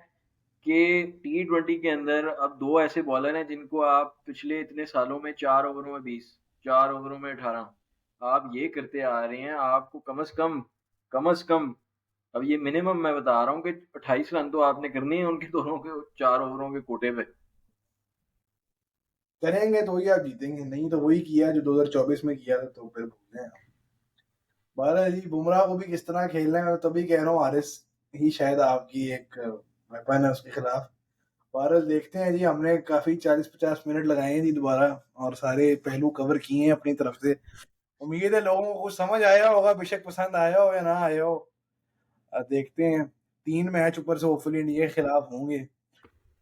कि T20 के अंदर अब दो ऐसे बॉलर हैं जिनको आप पिछले इतने सालों में 4 ओवरों में 20, 4 ओवरों में 18 आप ये करते आ रहे हैं। आपको कम अज कम अब ये मिनिमम मैं बता रहा हूँ कि 28 रन तो आपने करनी है उनके दोनों के 4 ओवरों के कोटे पे। करेंगे तो ही आप जीतेंगे, नहीं तो वही किया जो 2024 में किया था, तो फिर भूल जाए। बारह जी बुमराह को भी किस तरह खेलना है, मैं तभी कह रहा हूँ हारिस ही शायद आपकी एक वेपन है उसके खिलाफ। बारह देखते हैं जी, हमने काफी 40-50 मिनट लगाए हैं जी दोबारा, और सारे पहलू कवर किए हैं अपनी तरफ से। उम्मीद है लोगों को कुछ समझ आया होगा, बेशक पसंद आया हो या ना आया हो। देखते हैं, 3 मैच ऊपर से होपफुली इंडिया के खिलाफ होंगे।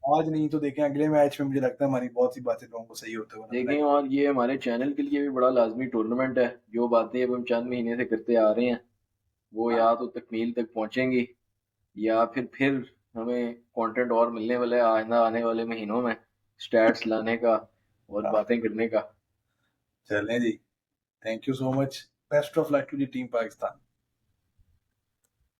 आज नहीं तो देखें अगले मैच में, मुझे लगता है हमारी बहुत सी बातें लोगों को सही होते हुए नजर देखें, और ये हमारे चैनल के लिए भी बड़ा लाजमी टूर्नामेंट है। जो बातें अब हम चंद महीने से करते आ रहे हैं, वो आएंगी। या तो तकमील तक पहुंचेंगी, या फिर हमें कंटेंट और मिलने वाला है आइंदा आने वाले महीनों में, स्टैट्स लाने का और हाँ, बातें करने का। चलें जी, thank you so much, best of luck to the team Pakistan.